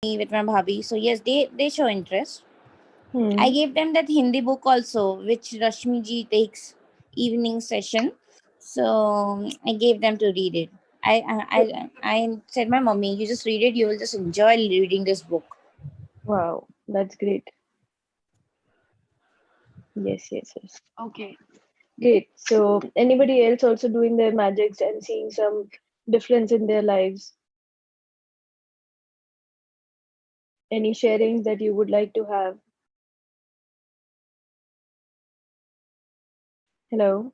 me with my bhabhi. So yes, they show interest. I Hmm. gave them that Hindi book also, which Rashmi ji takes evening session. So I gave them to read it. I said, my mommy, you just read it. You will just enjoy reading this book. Wow, that's great. Yes, yes, yes. Okay, great. So, anybody else also doing their magics and seeing some difference in their lives? Any sharings that you would like to have? Hello,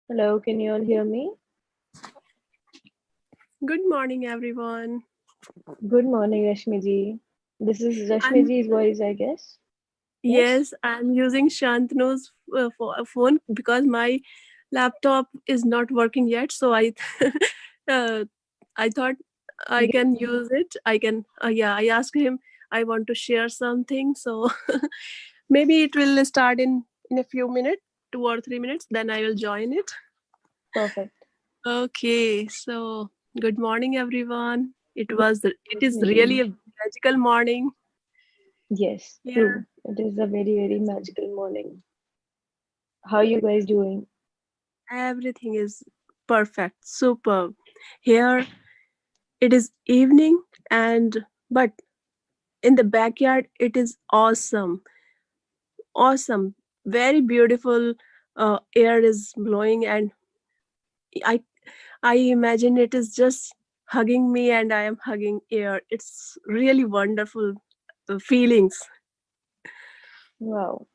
hello. Can you all hear me? Good morning, everyone. Good morning, Rashmi ji. This is Rashmi I'm ji's voice, I guess. Yes. yes, I'm using Shantnu's phone because my laptop is not working yet. So uh, I thought I Great. can use it. I can. Yeah, I asked him. I want to share something. So maybe it will start in a few minutes, 2 or 3 minutes. Then I will join it. Perfect. Okay. So good morning, everyone. It Good was. It morning, is Rashmi really ji. a magical morning. Yes, Yeah. true. It is a very, very magical morning. How you guys doing? Everything is perfect, superb. Here it is evening, and but in the backyard it is awesome, awesome, very beautiful. Air is blowing, and I I imagine it is just hugging me, and I am hugging air. It's really wonderful feelings. Wow,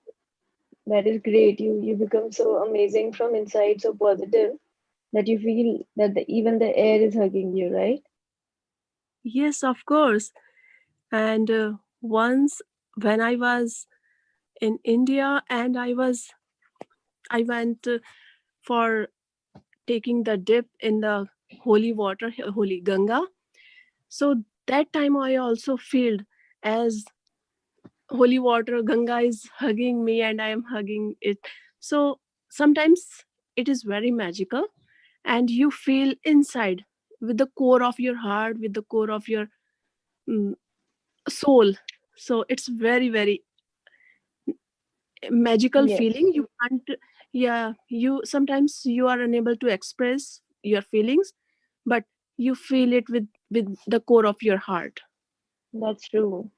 that is great. You become so amazing from inside, so positive that you feel that even the air is hugging you, right? Yes, of course. And once when I was in India, and I went for taking the dip in the holy water, holy Ganga. So that time I also felt as holy water, Ganga is hugging me and I am hugging it. So sometimes it is very magical, and you feel inside with the core of your heart, with the core of your mm, soul. So it's very, very magical Yes, feeling. You can't, yeah, you sometimes you are unable to express your feelings, but you feel it with the core of your heart. that's true.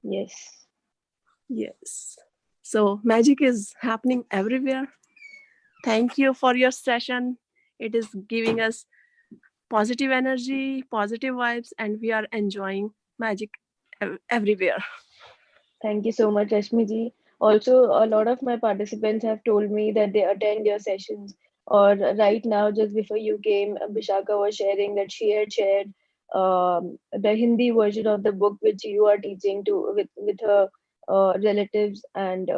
Yes. Yes, so magic is happening everywhere. Thank you for your session. It is giving us positive energy, positive vibes, and we are enjoying magic everywhere. Thank you so much, Rashmi ji. Also, a lot of my participants have told me that they attend your sessions. Or right now, just before you came, Bishaka was sharing that she had shared the Hindi version of the book which you are teaching to with her relatives, and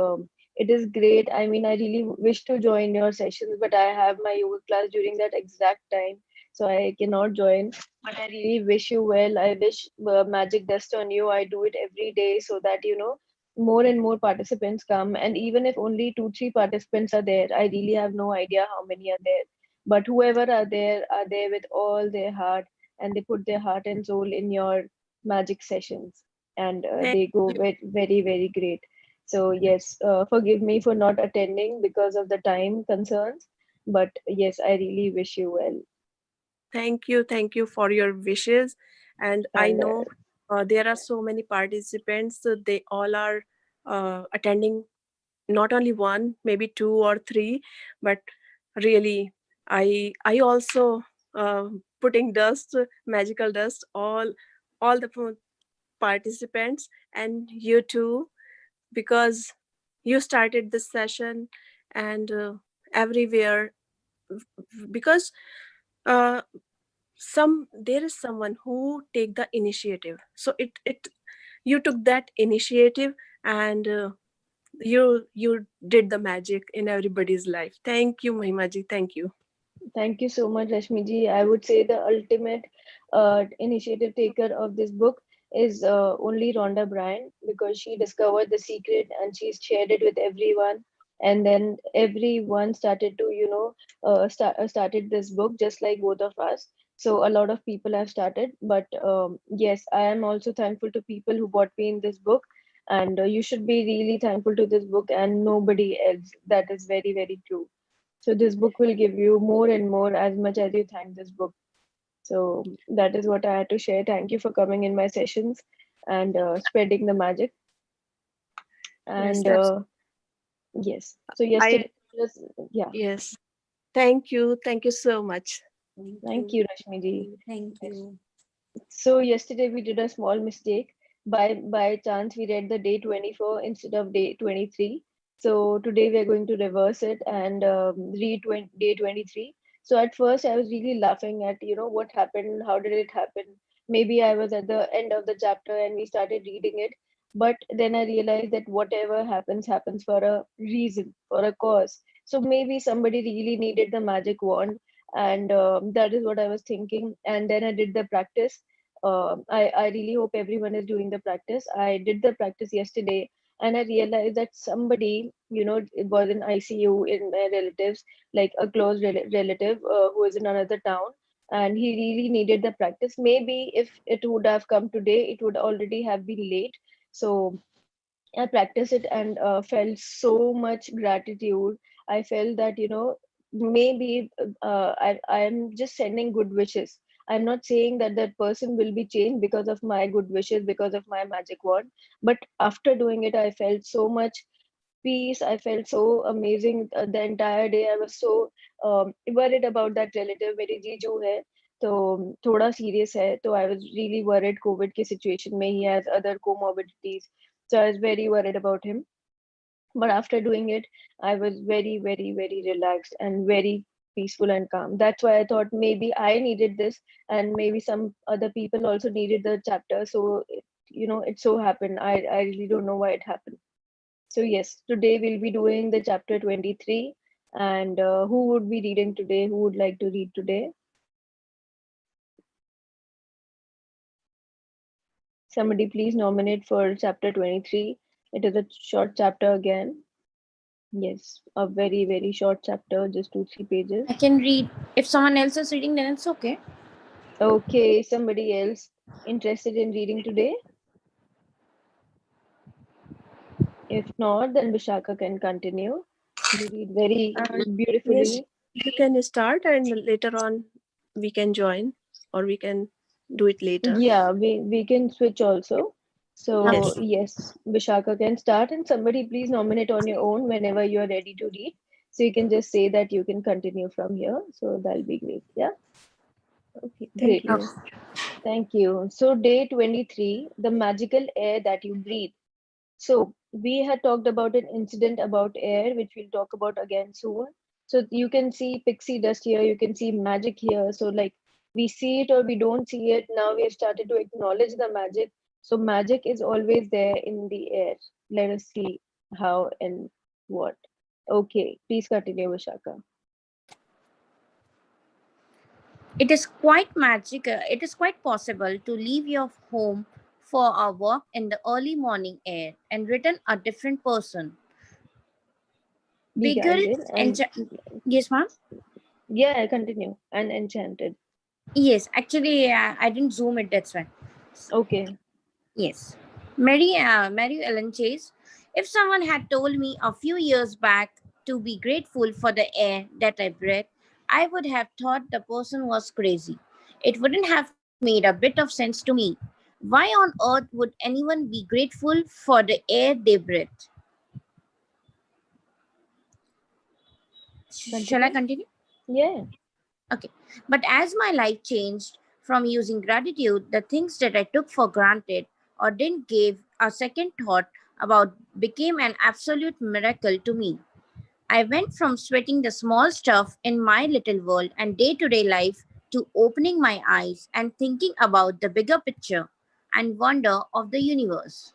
it is great. I mean, I really wish to join your sessions, but I have my yoga class during that exact time, so I cannot join. But I really wish you well. I wish magic dust on you. I do it every day so that more and more participants come. And even if only two, three participants are there, I really have no idea how many are there. But whoever are there with all their heart, and they put their heart and soul in your magic sessions, and Thank they go you. very, very, very great. So yes, forgive me for not attending because of the time concerns. But yes, I really wish you well. Thank you for your wishes. And I And know there are so many participants, so they all are attending, not only one, maybe two or three, but really, I also putting dust, magical dust, all the participants, and you too, because you started this session, and everywhere, because uh, there is someone who take the initiative. So it you took that initiative, and you did the magic in everybody's life. Thank you, Mahimaji. Thank you. thank you so much, Rashmi ji. I would say the ultimate initiative taker of this book is only Rhonda Byrne, because she discovered the secret and she's shared it with everyone. and then everyone started to started this book just like both of us. So a lot of people have started, but yes, I am also thankful to people who bought me in this book, and you should be really thankful to this book and nobody else. That is very, very true. So this book will give you more and more as much as you thank this book. So that is what I had to share. Thank you for coming in my sessions and spreading the magic. Yes, And yes, so I yesterday was, yeah. yes. Thank you. Thank you so much. Thank Thank you. you, Rashmi ji. Thank you. So yesterday we did a small mistake. By chance we read the day 24 instead of day 23. So today we are going to reverse it and read day 23. So at first I was really laughing at what happened, how did it happen? Maybe I was at the end of the chapter and we started reading it. But then I realized that whatever happens happens for a reason, for a cause. So maybe somebody really needed the magic wand, and that is what I was thinking. And then I did the practice. I really hope everyone is doing the practice. I did the practice yesterday and I realized that somebody, it was in ICU in my relatives, like a close relative who is in another town, and he really needed the practice. Maybe if it would have come today, it would already have been late. So I practiced it and felt so much gratitude. I felt that, maybe I am just sending good wishes. I'm not saying that that person will be changed because of my good wishes, because of my magic wand. But after doing it, I felt so much peace. I felt so amazing the entire day. I was so worried about that relative. मेरी जीजू है, तो थोड़ा serious है. तो I was really worried. COVID की situation में he has other comorbidities, so I was very worried about him. But after doing it, I was very, very, very relaxed and very peaceful and calm. That's why I thought maybe I needed this, and maybe some other people also needed the chapter. So it so happened. I really don't know why it happened. So yes, today we'll be doing the chapter 23. And who would be reading today? Who would like to read today? Somebody please nominate for chapter 23. It is a short chapter again. Yes, a very, very short chapter, just 2-3 pages. I can read. If someone else is reading, then it's okay. Okay, somebody else interested in reading today? If not, then Vishaka can continue. You read very Yes, beautifully. you can start and later on we can join or we can do it later. Yeah, we can switch also. So Yes. yes, Vishaka can start, and somebody please nominate on your own whenever you are ready to read. So you can just say that you can continue from here. So that'll be great. Yeah. Okay. Thank Great. you. Thank you. So day 23, the magical air that you breathe. So we had talked about an incident about air, which we'll talk about again soon. So you can see pixie dust here, you can see magic here. So like we see it or we don't see it, now we have started to acknowledge the magic. So magic is always there in the air. Let us see how and what. Okay, please continue, Vishaka. It is quite magic. It is quite possible to leave your home for a walk in the early morning air and return a different person. Be Bigger guided and and yes, ma'am. yeah, continue. And enchanted. Yes, actually, I didn't zoom it. That's why. Okay. Yes, Mary Ellen Chase. If someone had told me a few years back to be grateful for the air that I breathe, I would have thought the person was crazy. It wouldn't have made a bit of sense to me. Why on earth would anyone be grateful for the air they breathe? Shall I Continue. continue? Yeah. Okay. But as my life changed from using gratitude, the things that I took for granted or didn't give a second thought about became an absolute miracle to me. I went from sweating the small stuff in my little world and day to day life to opening my eyes and thinking about the bigger picture and wonder of the universe.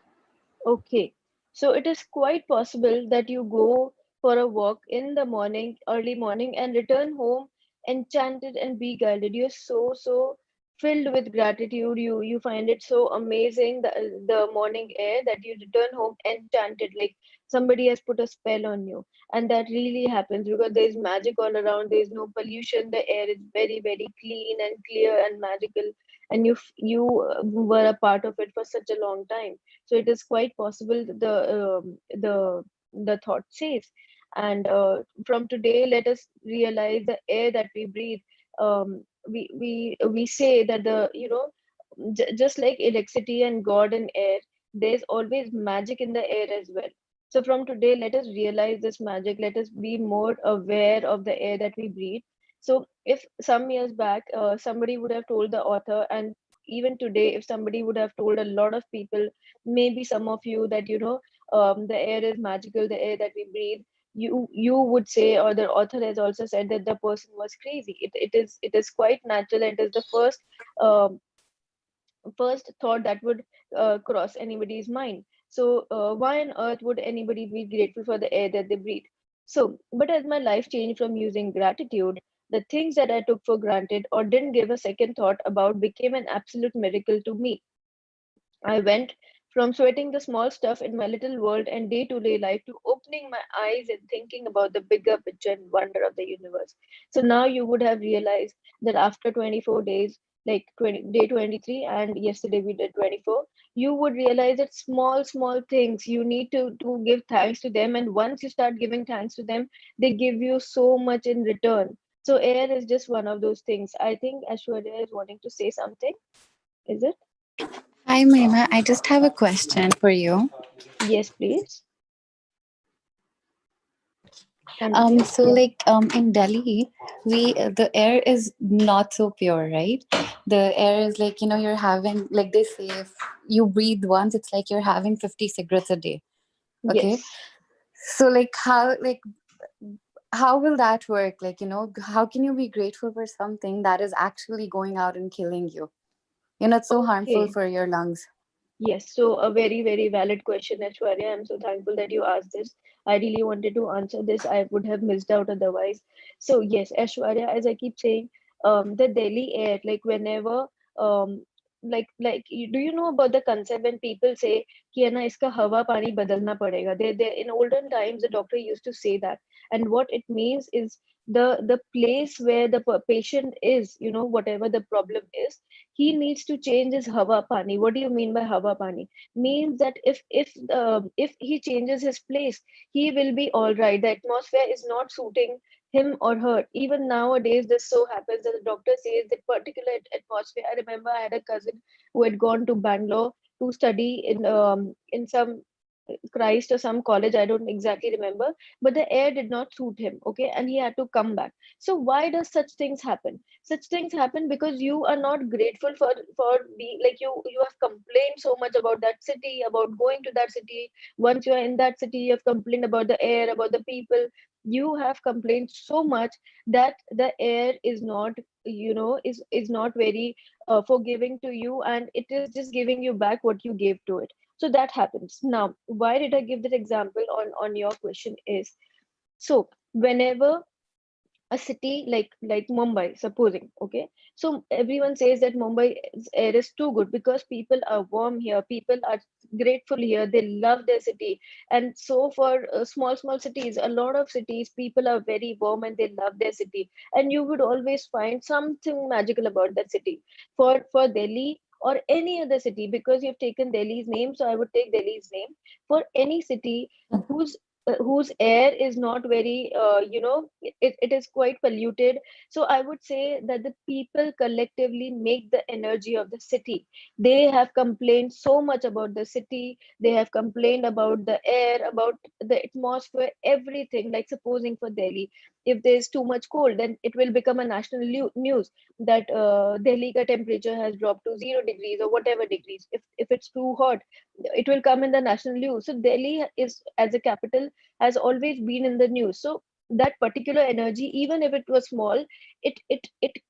Okay, so it is quite possible that you go for a walk in the morning, early morning, and return home enchanted and beguiled. You're so filled with gratitude. You find it so amazing, the morning air, that you return home enchanted, like somebody has put a spell on you. And that really happens because there's magic all around. There's no pollution, the air is very, very clean and clear and magical, and were a part of it for such a long time. So it is quite possible, the thought says. And from today, let us realize the air that we breathe. We say that just like electricity and God and air, there's always magic in the air as well. So from today, let us realize this magic. Let us be more aware of the air that we breathe. So if some years back, somebody would have told the author, and even today, if somebody would have told a lot of people, maybe some of you, that the air is magical, the air that we breathe, you would say, or the author has also said, that the person was crazy. It is quite natural, and it is the um, first thought that would cross anybody's mind. So why on earth would anybody be grateful for the air that they breathe? So, but as my life changed from using gratitude, the things that I took for granted or didn't give a second thought about became an absolute miracle to me. I went from sweating the small stuff in my little world and day to day life to opening my eyes and thinking about the bigger picture and wonder of the universe. So now you would have realized that after 24 days, like day 23, and yesterday we did 24, you would realize that small, small things, you need to give thanks to them. And once you start giving thanks to them, they give you so much in return. So air is just one of those things. I think Ashwarya is wanting to say something. Is it? Hi, Mema. I just have a question for you. Yes, please. So Yeah. like in Delhi, we the air is not so pure, right? The air is like, you're having, like they say, if you breathe once, it's like you're having 50 cigarettes a day. Okay. Yes. So how will that work? Like, how can you be grateful for something that is actually going out and killing you? It's so harmful Okay. for your lungs. Yes. So a very, very valid question, Ashwarya. I'm so thankful that you asked this. I really wanted to answer this. I would have missed out otherwise. So yes, Ashwarya, as I keep saying, the Delhi air, like whenever, do you know about the concept when people say कि है ना इसका हवा पानी बदलना पड़ेगा? They in olden times the doctor used to say that, and what it means is the place where the patient is, whatever the problem is, he needs to change his hawa pani. What do you mean by hawa pani? Means that if he changes his place, he will be all right. The atmosphere is not suiting him or her. Even nowadays, this so happens that the doctor says that particular atmosphere. I remember I had a cousin who had gone to Bangalore to study in some Christ or some college, I don't exactly remember, but the air did not suit him, okay, and he had to come back. So why does such things happen? Such things happen because you are not grateful for being, like, you have complained so much about that city, about going to that city. Once you are in that city, you have complained about the air, about the people. You have complained so much that the air is not, is not very forgiving to you, and it is just giving you back what you gave to it. So that happens. Now, why did I give that example on your question is, so whenever a city like Mumbai, supposing, okay, so everyone says that Mumbai's air is too good because people are warm here, people are grateful here, they love their city. And so for small cities, a lot of cities, people are very warm and they love their city, and you would always find something magical about that city. For Delhi or any other city, because you've taken Delhi's name, so I would take Delhi's name. For any city whose whose air is not very it is quite polluted, so I would say that the people collectively make the energy of the city. They have complained so much about the city, they have complained about the air, about the atmosphere, everything. Like supposing for Delhi, if there's too much cold, then it will become a national news that Delhi ka temperature has dropped to 0 degrees or whatever degrees. If it's too hot, it will come in the national news. So Delhi is, as a capital, has always been in the news. So that particular energy, even if it was small, it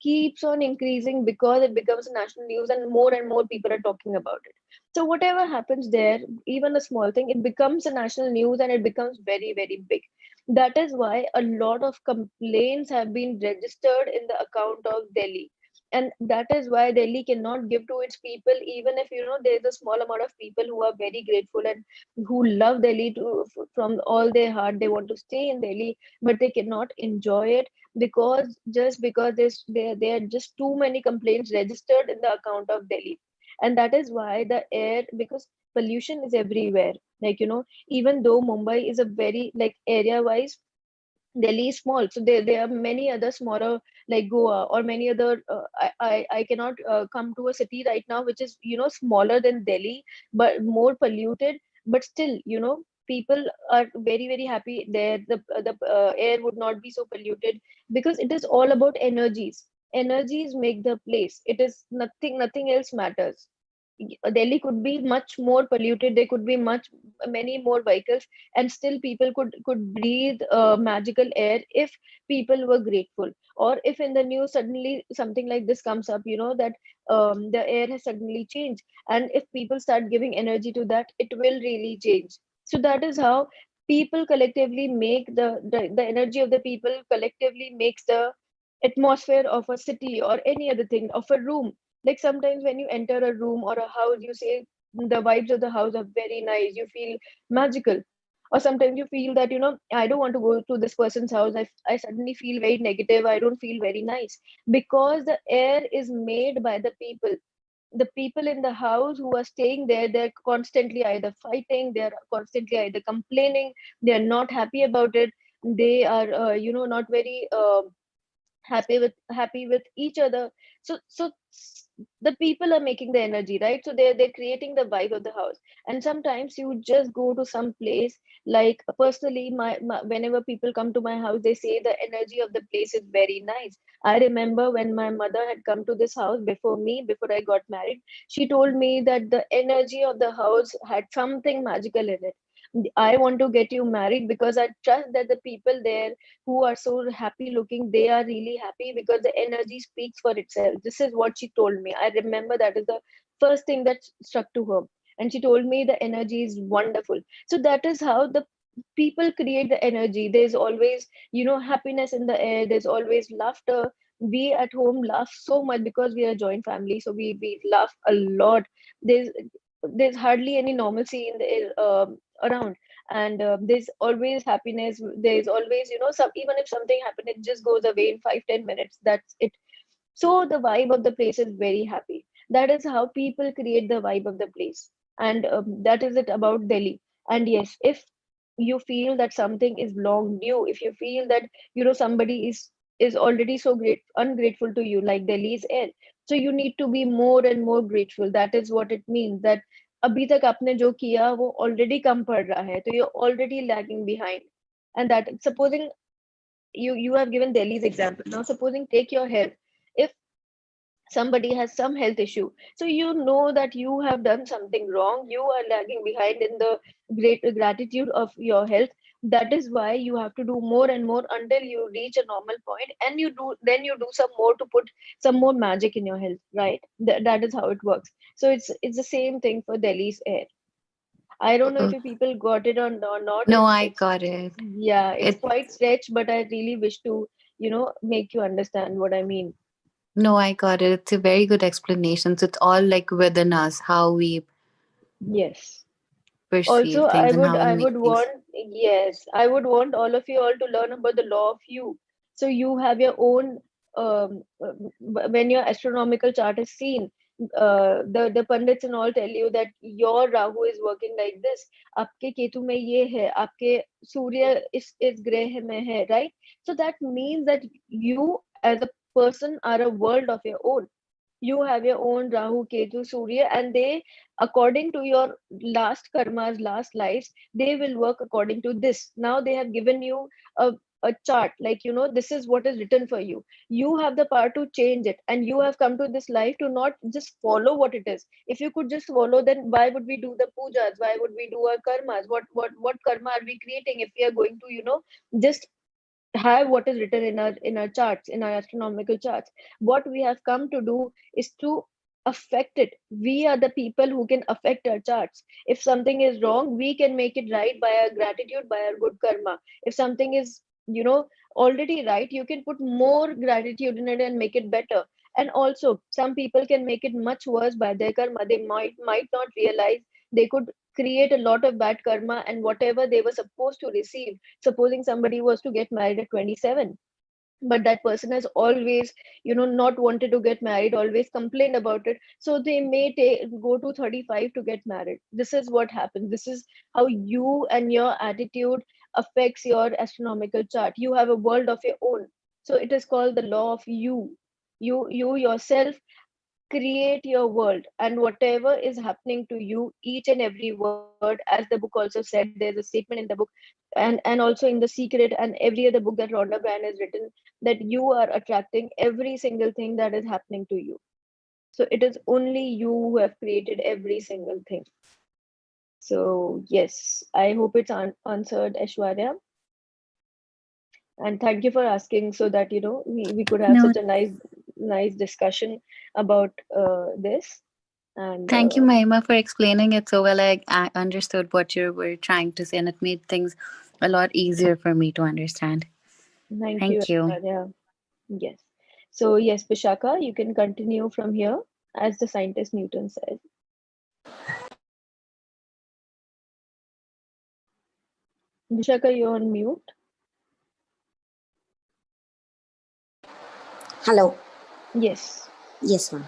keeps on increasing because it becomes national news and more people are talking about it. So whatever happens there, even a small thing, it becomes a national news and it becomes very, very big. That is why a lot of complaints have been registered in the account of Delhi. and that is why Delhi cannot give to its people, even if there's a small amount of people who are very grateful and who love Delhi from all their heart. They want to stay in Delhi, but they cannot enjoy it because just because there are just too many complaints registered in the account of Delhi. And that is why the air, because pollution is everywhere. Like, even though Mumbai is a very, like, area wise, Delhi is small, so there are many other smaller, like Goa or many other. I cannot come to a city right now which is smaller than Delhi, but more polluted. But still, people are very very happy there. The air would not be so polluted because it is all about energies. Energies make the place. It is nothing else matters. Delhi could be much more polluted. There could be many more vehicles, and still people could breathe magical air if people were grateful. Or if in the news suddenly something like this comes up, that the air has suddenly changed, and if people start giving energy to that, it will really change. So that is how people collectively make the energy of the people collectively makes the atmosphere of a city or any other thing of a room. Like sometimes when you enter a room or a house, you say the vibes of the house are very nice, you feel magical. Or sometimes you feel that I don't want to go to this person's house. I suddenly feel very negative, I don't feel very nice, because the air is made by the people. The people in the house who are staying there, they're constantly either fighting, they're constantly either complaining, they're not happy about it, they are not very happy with each other. So the people are making the energy, right? So they're creating the vibe of the house. And sometimes you just go to some place, like personally, whenever people come to my house, they say the energy of the place is very nice. I remember when my mother had come to this house before me, before I got married, she told me that the energy of the house had something magical in it. I want to get you married because I trust that the people there who are so happy looking, they are really happy because the energy speaks for itself. This is what she told me. I remember that is the first thing that struck to her. And she told me the energy is wonderful. So that is how the people create the energy. There's always happiness in the air, there's always laughter. We at home laugh so much because we are a joint family, so we laugh a lot. There's hardly any normalcy in the air, around. And there's always happiness. There's always some, even if something happened, it just goes away in 5-10 minutes, that's it. So the vibe of the place is very happy. That is how people create the vibe of the place. And that is it about Delhi. And yes, if you feel that something is long due, if you feel that somebody is already so great ungrateful to you, like Delhi's air, so you need to be more and more grateful. That is what it means, that अभी तक आपने जो किया वो already कम पड़ रहा है, तो you're already lagging behind. And that, supposing you have given Delhi's example, now supposing take your health. If somebody has some health issue, so you know that you have done something wrong, you are lagging behind in the great gratitude of your health. That is why you have to do more and more until you reach a normal point, and you do some more to put some more magic in your health, right? That is how it works. So it's the same thing for Delhi's air. I don't know if Oh, you people got it or not. no, it's I it's got it. yeah, it's It quite stretch, but I really wish to make you understand what I mean. no, I got it. It's a very good explanation. So it's all like within us, how we Yes. Also, perceive i things and would how we i make would things. want yes, I would want all of you all to learn about the law of you. So you have your own, when your astronomical chart is seen, the pundits and all tell you that your Rahu is working like this, आपके केतु में ये है, आपके सूर्य इस ग्रह में है, right? So that means that you as a person are a world of your own. You have your own Rahu, Ketu, Surya, and they, according to your last karmas, last lives, they will work according to this. Now they have given you a chart, like this is what is written for you. You have the power to change it, and you have come to this life to not just follow what it is. If you could just follow, then why would we do the pujas? Why would we do our karmas? What karma are we creating if we are going to just have what is written in our charts, in our astronomical charts? What we have come to do is to affect it. We are the people who can affect our charts. If something is wrong, we can make it right by our gratitude, by our good karma. If something is already right, you can put more gratitude in it and make it better. And also, some people can make it much worse by their karma. They might not realize they could create a lot of bad karma, and whatever they were supposed to receive. Supposing somebody was to get married at 27, but that person has always, not wanted to get married, always complained about it, so they may go to 35 to get married. This is what happens. This is how you and your attitude affects your astronomical chart. You have a world of your own. So it is called the law of you yourself create your world, and whatever is happening to you, each and every word, as the book also said, there's a statement in the book, and also in the Secret and every other book that Rhonda Byrne has written, that you are attracting every single thing that is happening to you. So it is only you who have created every single thing. So yes, I hope it's answered, Aishwarya, and thank you for asking, so that we could have No, such a nice discussion about this. And thank you, Mahima, for explaining it so well. I understood what you were trying to say, and it made things a lot easier for me to understand. thank you, Thank you. Aishwarya. Yes. So yes, Vishaka, you can continue from here, as the scientist Newton said. Vishaka, you're on mute. Hello. Yes. Yes, ma'am.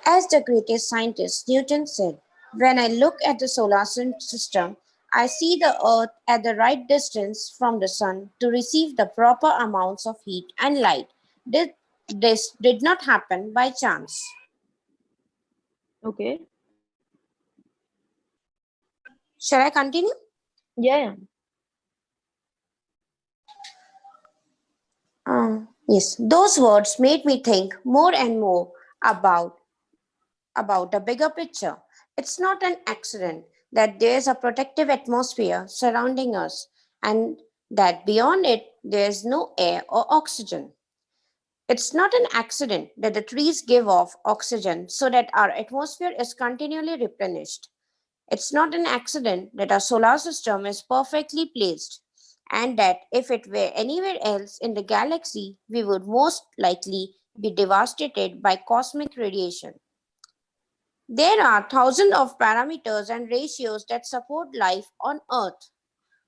As the greatest scientist, Newton said, when I look at the solar system, I see the Earth at the right distance from the Sun to receive the proper amounts of heat and light. This did not happen by chance. Okay. Shall I continue? Yeah. Yes, those words made me think more and more about a bigger picture. It's not an accident that there's a protective atmosphere surrounding us and that beyond it there's no air or oxygen. It's not an accident that the trees give off oxygen so that our atmosphere is continually replenished. It's not an accident that our solar system is perfectly placed and that if it were anywhere else in the galaxy, we would most likely be devastated by cosmic radiation. There are thousands of parameters and ratios that support life on Earth.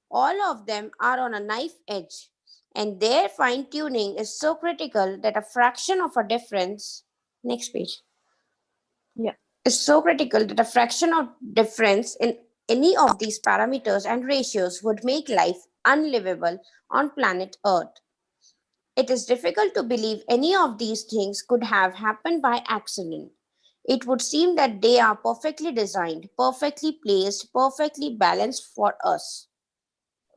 All of them are on a knife edge, and their fine tuning is so critical that a fraction of a difference, next page, Yeah. is so critical that a fraction of difference in any of these parameters and ratios would make life unlivable on planet Earth. It is difficult to believe any of these things could have happened by accident. It would seem that they are perfectly designed, perfectly placed, perfectly balanced for us.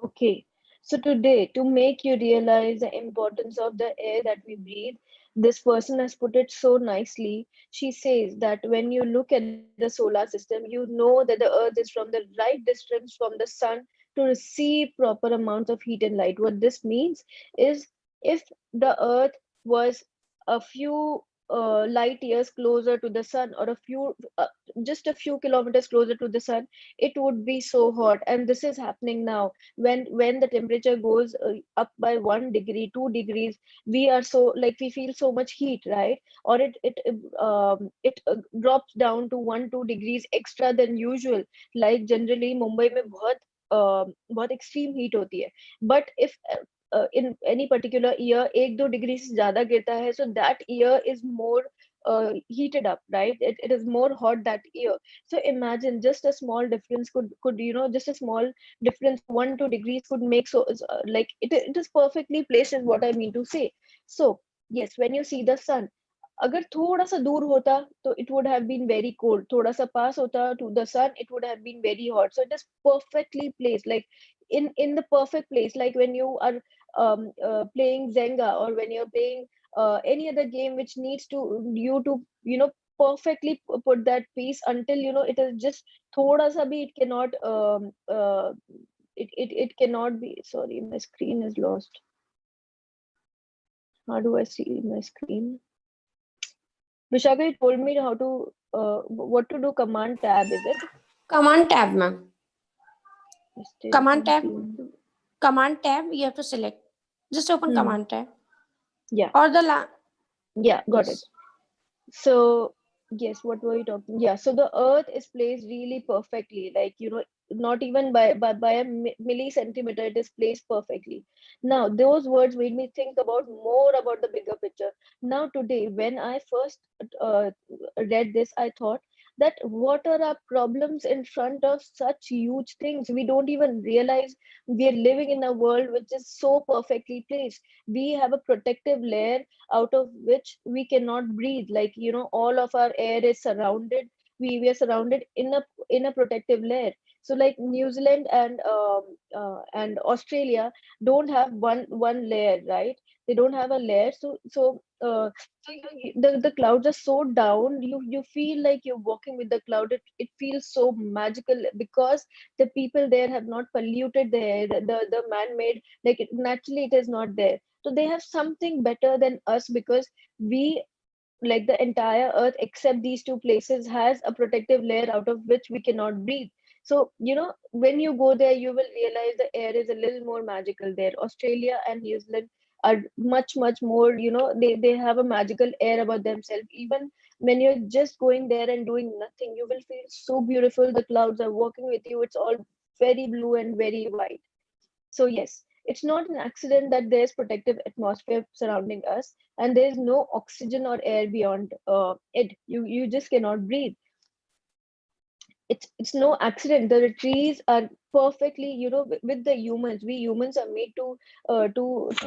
Okay. So today, to make you realize the importance of the air that we breathe, this person has put it so nicely. She says that when you look at the solar system, you know that the Earth is from the right distance from the sun to receive proper amounts of heat and light. What this means is, if the Earth was a few light years closer to the sun, or just a few kilometers closer to the sun, it would be so hot. And this is happening now. When the temperature goes up by 1 degree, 2 degrees, we are so, like, we feel so much heat, right? Or it drops down to 1 2 degrees extra than usual. Like generally Mumbai में बहुत extreme heat होती है. But if in any particular year 1 2 degrees से ज़्यादा गिरता है, so that year is more heated up, right? It is more hot that year. So imagine, just a small difference could just a small difference, 1 2 degrees could make, so like it is perfectly placed, is what I mean to say. So yes, when you see the sun, अगर थोड़ा सा दूर होता तो it would have been very cold, थोड़ा सा पास होता to the sun, it would have been very hot. So it is perfectly placed, like in the perfect place. Like when you are playing Zenga, or when you're playing any other game which needs to you to perfectly put that piece, until it is just thoda sa bhi, it cannot it cannot be. Sorry, my screen is lost. How do I see my screen? Vishaka, you told me how to what to do. Command tab, is it? Command tab, ma'am. Still Command can't tab. see. Command tab, you have to select. Just open command tab. Yeah. Or the Yeah, got it. Yes. So, yes, what were you talking? Yeah, so the Earth is placed really perfectly, like, not even by a millicentimeter, it is placed perfectly. Now, those words made me think about more about the bigger picture. Now, today, when I first uh, read this, I thought that what are our problems in front of such huge things? We don't even realize we are living in a world which is so perfectly placed. We have a protective layer out of which we cannot breathe, like, all of our air is surrounded, we are surrounded in a protective layer. So like New Zealand and Australia don't have one layer, right? They don't have a layer. The clouds are so down, you feel like you're walking with the cloud. It feels so magical because the people there have not polluted the air, the man-made, like naturally it is not there. So they have something better than us because we, like the entire earth except these two places, has a protective layer out of which we cannot breathe. So when you go there, you will realize the air is a little more magical there. Australia and New Zealand are much more, they have a magical air about themselves. Even when you're just going there and doing nothing, you will feel so beautiful. The clouds are walking with you. It's all very blue and very white. So yes, it's not an accident that there's protective atmosphere surrounding us, and there's no oxygen or air beyond it. You just cannot breathe. It's no accident. The trees are perfectly, with the humans. We humans are made to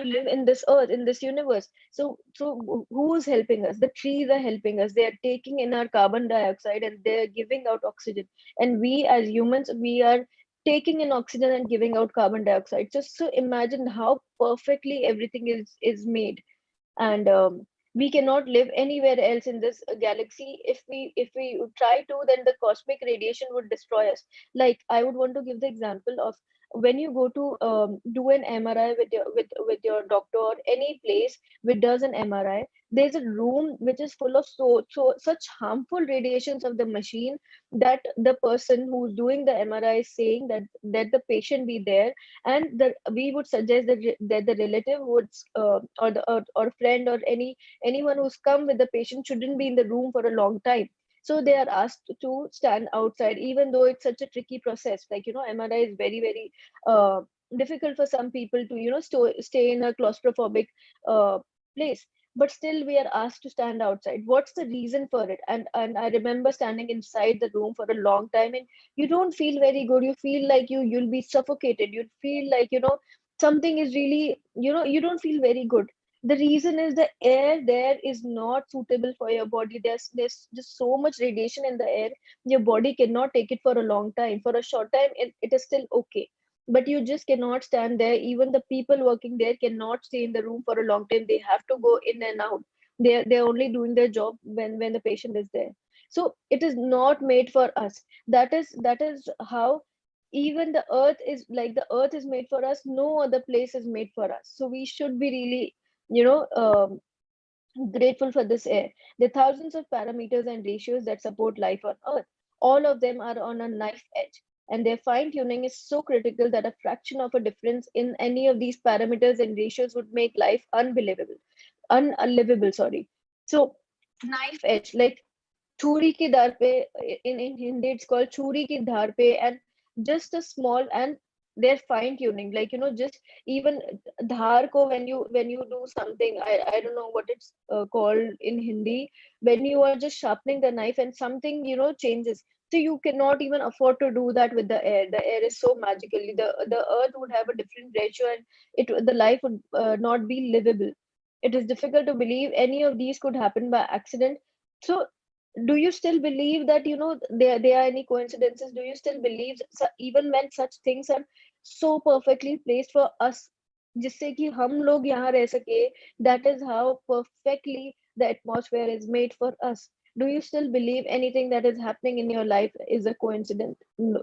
live in this earth, in this universe. So who's helping us? The trees are helping us. They are taking in our carbon dioxide and they're giving out oxygen. And we as humans, we are taking in oxygen and giving out carbon dioxide. Just so imagine how perfectly everything is made. And we cannot live anywhere else in this galaxy. If we try to, then the cosmic radiation would destroy us. Like, I would want to give the example of when you go to do an MRI with your doctor, or any place which does an MRI. There's a room which is full of such harmful radiations of the machine, that the person who's doing the MRI is saying that the patient be there. And we would suggest that the relative would, or friend, or anyone who's come with the patient, shouldn't be in the room for a long time. So they are asked to stand outside, even though it's such a tricky process. Like, MRI is very uh, difficult for some people to, stay in a claustrophobic uh, place. But still we are asked to stand outside. What's the reason for it? And I remember standing inside the room for a long time, and you don't feel very good. You feel like you'll be suffocated. You feel like, something is really, you don't feel very good. The reason is the air there is not suitable for your body. There's just so much radiation in the air. Your body cannot take it for a long time. For a short time, it is still okay, but you just cannot stand there. Even the people working there cannot stay in the room for a long time. They have to go in and out. They're only doing their job when the patient is there. So it is not made for us. That is how, even the earth is, like, the earth is made for us. No other place is made for us. So we should be really, you know um, grateful for this air. There are thousands of parameters and ratios that support life on earth. All of them are on a knife edge, and their fine tuning is so critical that a fraction of a difference in any of these parameters and ratios would make life unlivable, sorry. So knife edge, like छुरी की धार पे, in Hindi it's called छुरी की धार पे. And just a small, and they're fine tuning, like, just even dhar ko, when you do something, I don't know what it's called in Hindi, when you are just sharpening the knife and something, changes. So you cannot even afford to do that with the air. The air is so magical. The earth would have a different ratio, and the life would not be livable. It is difficult to believe any of these could happen by accident. So do you still believe that, there are any coincidences? Do you still believe, even when such things are so perfectly placed for us, जिससे कि हम लोग यहाँ रह सके? That is how perfectly the atmosphere is made for us. Do you still believe anything that is happening in your life is a coincidence?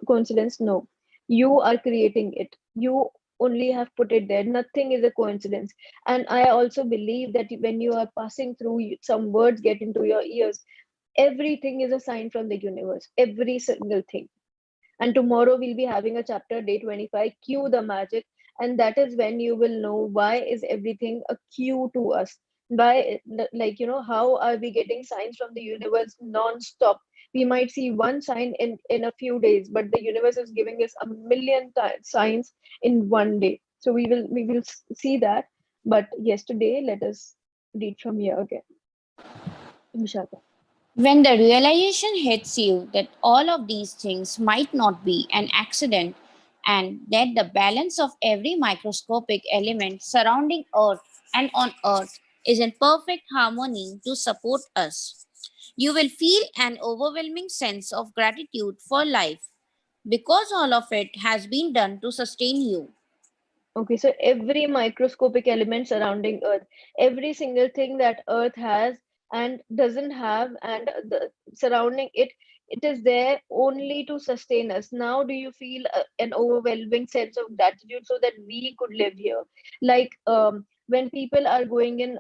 Coincidence? No. You are creating it. You only have put it there. Nothing is a coincidence. And I also believe that when you are passing through, some words get into your ears. Everything is a sign from the universe, every single thing. And tomorrow we'll be having a chapter, day 25, cue the magic. And that is when you will know why is everything a cue to us. by like, how are we getting signs from the universe non-stop? We might see one sign in a few days, but the universe is giving us a million signs in one day. So we will see that. But yes, today let us read from here again. Vishaka. When the realization hits you that all of these things might not be an accident and that the balance of every microscopic element surrounding Earth and on Earth is in perfect harmony to support us, you will feel an overwhelming sense of gratitude for life because all of it has been done to sustain you. Okay, so every microscopic element surrounding Earth, every single thing that Earth has and doesn't have, and the surrounding it, it is there only to sustain us. Now, do you feel an overwhelming sense of gratitude so that we could live here? Like when people are going in,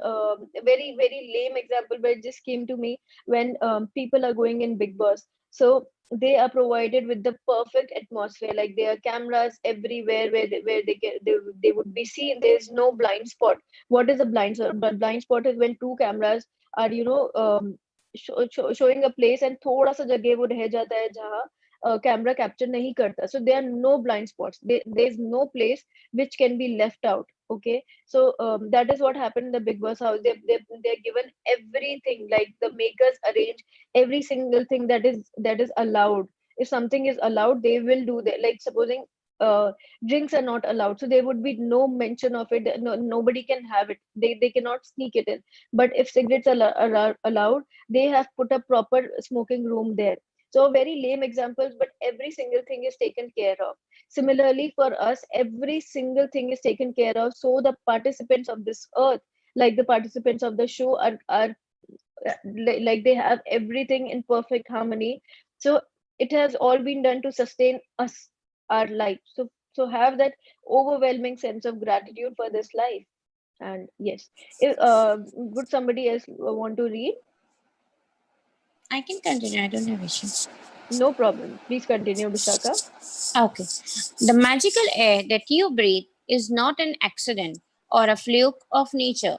very, very lame example, but it just came to me when people are going in Big Boss. So they are provided with the perfect atmosphere, like there are cameras everywhere where they would be seen. There's no blind spot. What is a blind spot? But blind spot is when two cameras are showing a place and थोड़ा सा जगह वो रह जाता है जहाँ camera capture नहीं करता. So there are no blind spots. There's no place which can be left out. Okay, so that is what happened in the Big Boss house. They're given everything, like the makers arrange every single thing that is allowed. If something is allowed, they will do that. Like supposing drinks are not allowed, so there would be no mention of it. No, nobody can have it. They cannot sneak it in. But if cigarettes are allowed, they have put a proper smoking room there. So very lame examples, but every single thing is taken care of. Similarly for us, every single thing is taken care of, so the participants of this earth, like the participants of the show, are like they have everything in perfect harmony. So it has all been done to sustain us, our life. So have that overwhelming sense of gratitude for this life. And yes, would somebody else want to read? I can continue, I don't have issue. No problem, please continue, Vishaka. Okay. The magical air that you breathe is not an accident or a fluke of nature.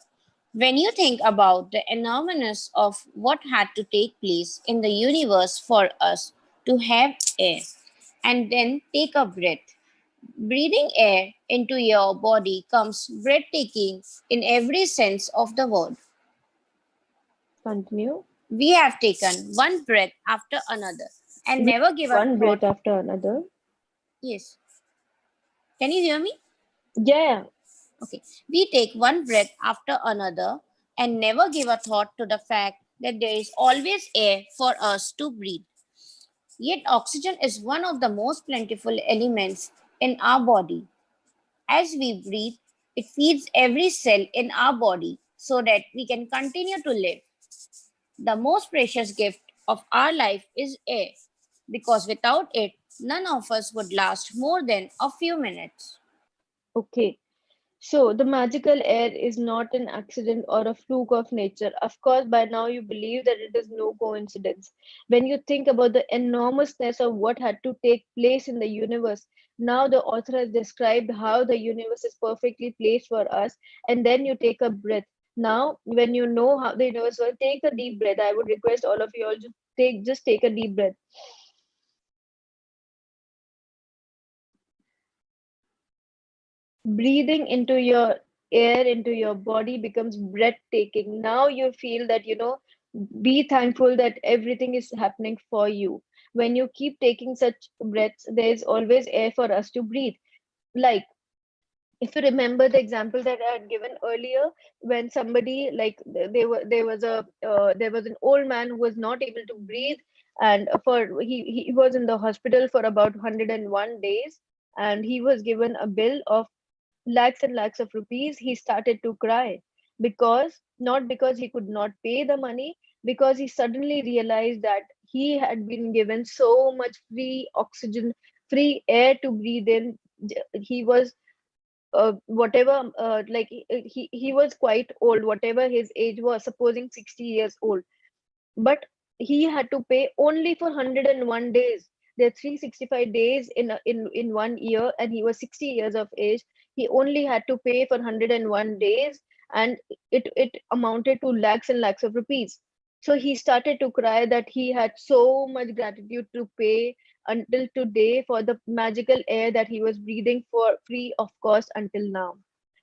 When you think about the enormousness of what had to take place in the universe for us to have air and then take a breath, breathing air into your body comes breathtaking in every sense of the word. Continue. We have taken one breath after another and We never give a one thought. breath after another. Yes. Can you hear me? Yeah. Okay. We take one breath after another and never give a thought to the fact that there is always air for us to breathe. Yet, oxygen is one of the most plentiful elements in our body. As we breathe, it feeds every cell in our body so that we can continue to live. The most precious gift of our life is air, because without it, none of us would last more than a few minutes. Okay. So, the magical air is not an accident or a fluke of nature. Of course, by now you believe that it is no coincidence. When you think about the enormousness of what had to take place in the universe, now the author has described how the universe is perfectly placed for us, and then you take a breath. Now, when you know how the universe works, take a deep breath. I would request all of you all to just take a deep breath. Breathing into your air into your body becomes breathtaking. Now you feel that, be thankful that everything is happening for you. When you keep taking such breaths, there is always air for us to breathe. Like, if you remember the example that I had given earlier, when somebody, like, there was an old man who was not able to breathe, and he was in the hospital for about 101 days, and he was given a bill of lakhs and lakhs of rupees. He started to cry, because not because he could not pay the money, because he suddenly realized that he had been given so much free oxygen, free air to breathe in. He was whatever like he was quite old, whatever his age was, supposing 60 years old, but he had to pay only for 101 days. There are 365 days in one year, and he was 60 years of age. He only had to pay for 101 days, and it amounted to lakhs and lakhs of rupees. So he started to cry that he had so much gratitude to pay until today for the magical air that he was breathing for free of cost until now.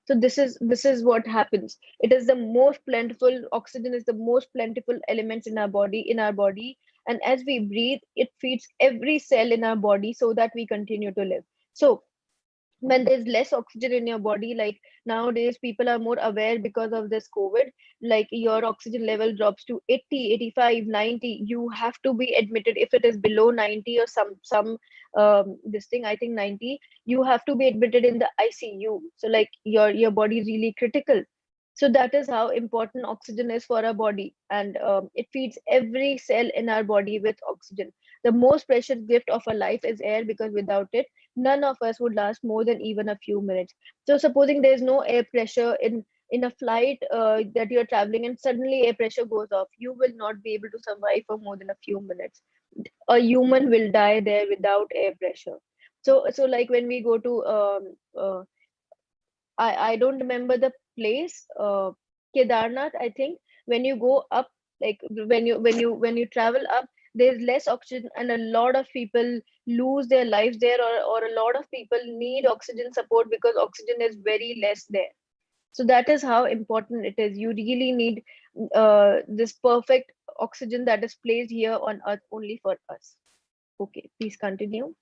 So this is what happens. It is the most plentiful, oxygen is the most plentiful elements in our body, and as we breathe, it feeds every cell in our body so that we continue to live. So when there's less oxygen in your body, like nowadays people are more aware because of this COVID, like your oxygen level drops to 80, 85, 90, you have to be admitted. If it is below 90 or some this thing, I think 90, you have to be admitted in the ICU. So like your body is really critical. So that is how important oxygen is for our body, and it feeds every cell in our body with oxygen. The most precious gift of our life is air, because without it, none of us would last more than even a few minutes. So supposing there is no air pressure in a flight that you're traveling, and suddenly air pressure goes off, you will not be able to survive for more than a few minutes. A human will die there without air pressure. So like when we go to I don't remember the place, Kedarnath, I think. When you go up, like when you travel up, there's less oxygen, and a lot of people lose their lives there, or a lot of people need oxygen support because oxygen is very less there. So that is how important it is. You really need this perfect oxygen that is placed here on earth only for us. Okay, please continue.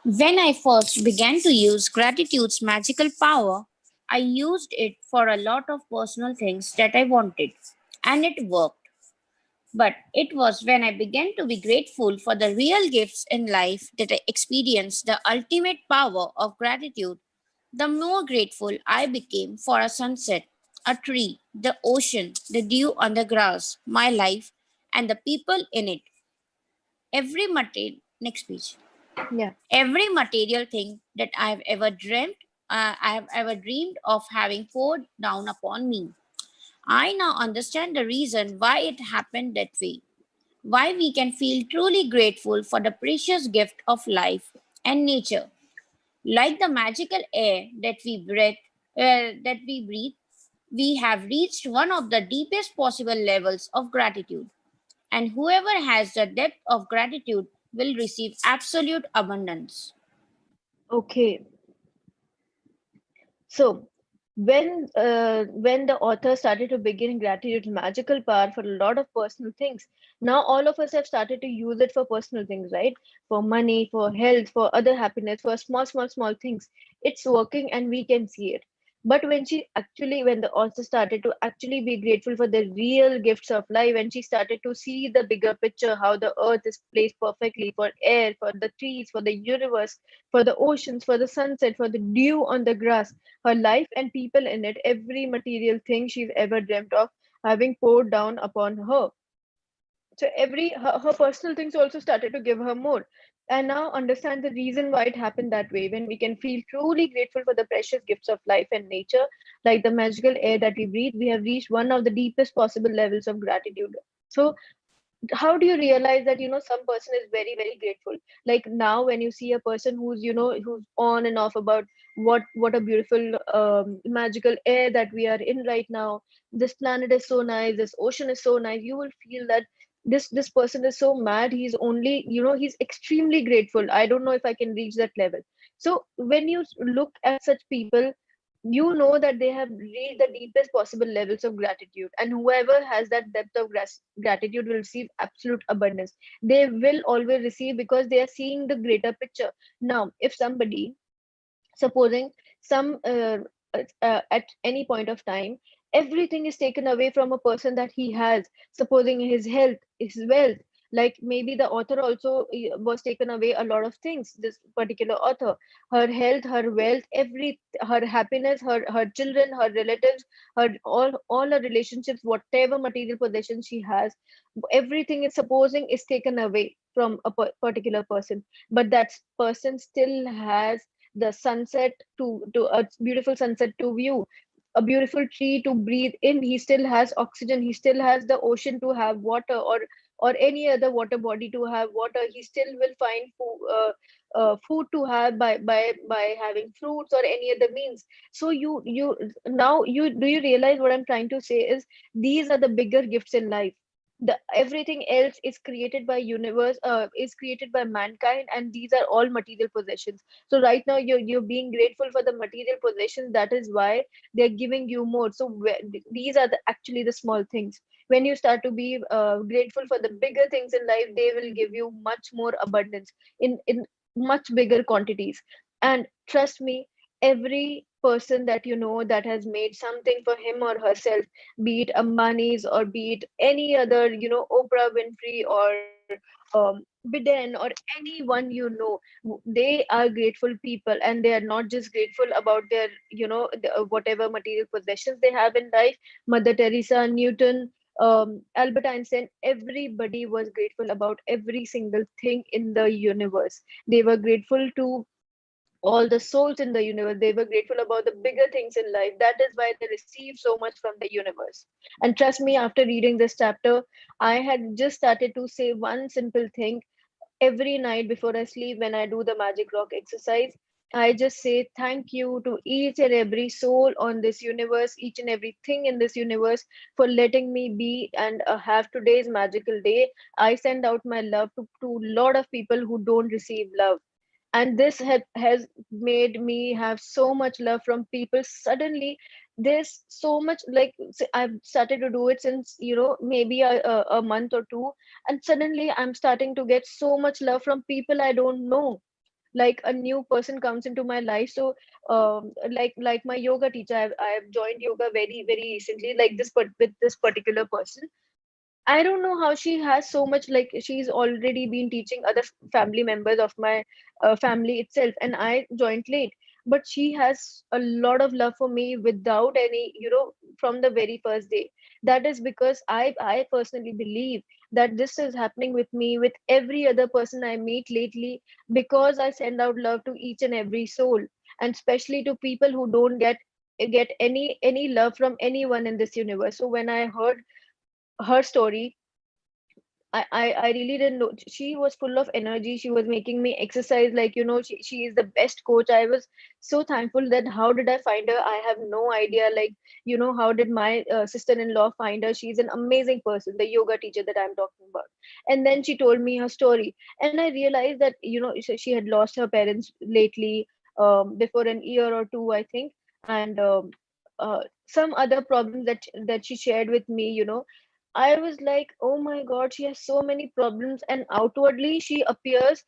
When I first began to use gratitude's magical power, I used it for a lot of personal things that I wanted, and it worked. But it was when I began to be grateful for the real gifts in life that I experienced the ultimate power of gratitude. The more grateful I became for a sunset, a tree, the ocean, the dew on the grass, my life, and the people in it. Every material, next page. Yeah. Every material thing that I have ever dreamed of having poured down upon me. I now understand the reason why it happened that way, why we can feel truly grateful for the precious gift of life and nature. Like the magical air that we breathe, we have reached one of the deepest possible levels of gratitude. And whoever has the depth of gratitude will receive absolute abundance. Okay. So when the author started to begin gratitude's magical power for a lot of personal things, now all of us have started to use it for personal things, right? For money, for health, for other happiness, for small things. It's working and we can see it. But when the author started to actually be grateful for the real gifts of life, and she started to see the bigger picture, how the earth is placed perfectly for air, for the trees, for the universe, for the oceans, for the sunset, for the dew on the grass, her life and people in it, every material thing she's ever dreamt of having poured down upon her. So her personal things also started to give her more. And now understand the reason why it happened that way. When we can feel truly grateful for the precious gifts of life and nature, like the magical air that we breathe, we have reached one of the deepest possible levels of gratitude. So how do you realize that some person is very very grateful? Like now when you see a person who's on and off about what a beautiful magical air that we are in right now, this planet is so nice, this ocean is so nice, you will feel that this person is so mad, he's only he's extremely grateful. I don't know if I can reach that level. So when you look at such people, you know that they have reached the deepest possible levels of gratitude, and whoever has that depth of gratitude will receive absolute abundance. They will always receive because they are seeing the greater picture. Now if somebody, supposing some at any point of time, everything is taken away from a person that he has, supposing his health, his wealth, like maybe the author also was taken away a lot of things, this particular author, her health, her wealth, her happiness, her children, her relatives, her all her relationships, whatever material possessions she has, everything is supposing is taken away from a particular person, but that person still has the sunset to a beautiful sunset to view, a beautiful tree to breathe in, he still has oxygen, he still has the ocean to have water, or or any other water body to have water, he still will find food to have by having fruits or any other means. So you now you do you realize what I'm trying to say is these are the bigger gifts in life. The everything else is created by universe, is created by mankind, and these are all material possessions. So right now you're being grateful for the material possessions. That is why they're giving you more. So these are actually the small things. When you start to be grateful for the bigger things in life, they will give you much more abundance in much bigger quantities. And trust me, every person that you know that has made something for him or herself, be it Ambani's or be it any other, Oprah Winfrey or Biden or anyone they are grateful people, and they are not just grateful about their, whatever material possessions they have in life. Mother Teresa, Newton, Albert Einstein, everybody was grateful about every single thing in the universe. They were grateful to all the souls in the universe. They were grateful about the bigger things in life. That is why they receive so much from the universe. And trust me, after reading this chapter, I had just started to say one simple thing every night before I sleep when I do the magic rock exercise. I just say thank you to each and every soul on this universe, each and everything in this universe, for letting me be and have today's magical day. I send out my love to a lot of people who don't receive love, and this has made me have so much love from people. Suddenly there's so much, like, I've started to do it since, maybe a month or two, and suddenly I'm starting to get so much love from people I don't know. Like a new person comes into my life. So like my yoga teacher, I've joined yoga very very recently, like with this particular person. I don't know how she has so much, like she's already been teaching other family members of my family itself, and I joined late. But she has a lot of love for me without any, from the very first day. That is because I personally believe that this is happening with me, with every other person I meet lately, because I send out love to each and every soul, and especially to people who don't get any love from anyone in this universe. So when I heard her story, I really didn't know. She was full of energy. She was making me exercise, like, she is the best coach. I was so thankful. That how did I find her? I have no idea. Like, how did my sister-in-law find her? She's an amazing person, the yoga teacher that I'm talking about. And then she told me her story. And I realized that, she had lost her parents lately, before an year or two, I think. And some other problems that she shared with me, I was like, oh my God, she has so many problems, and outwardly she appears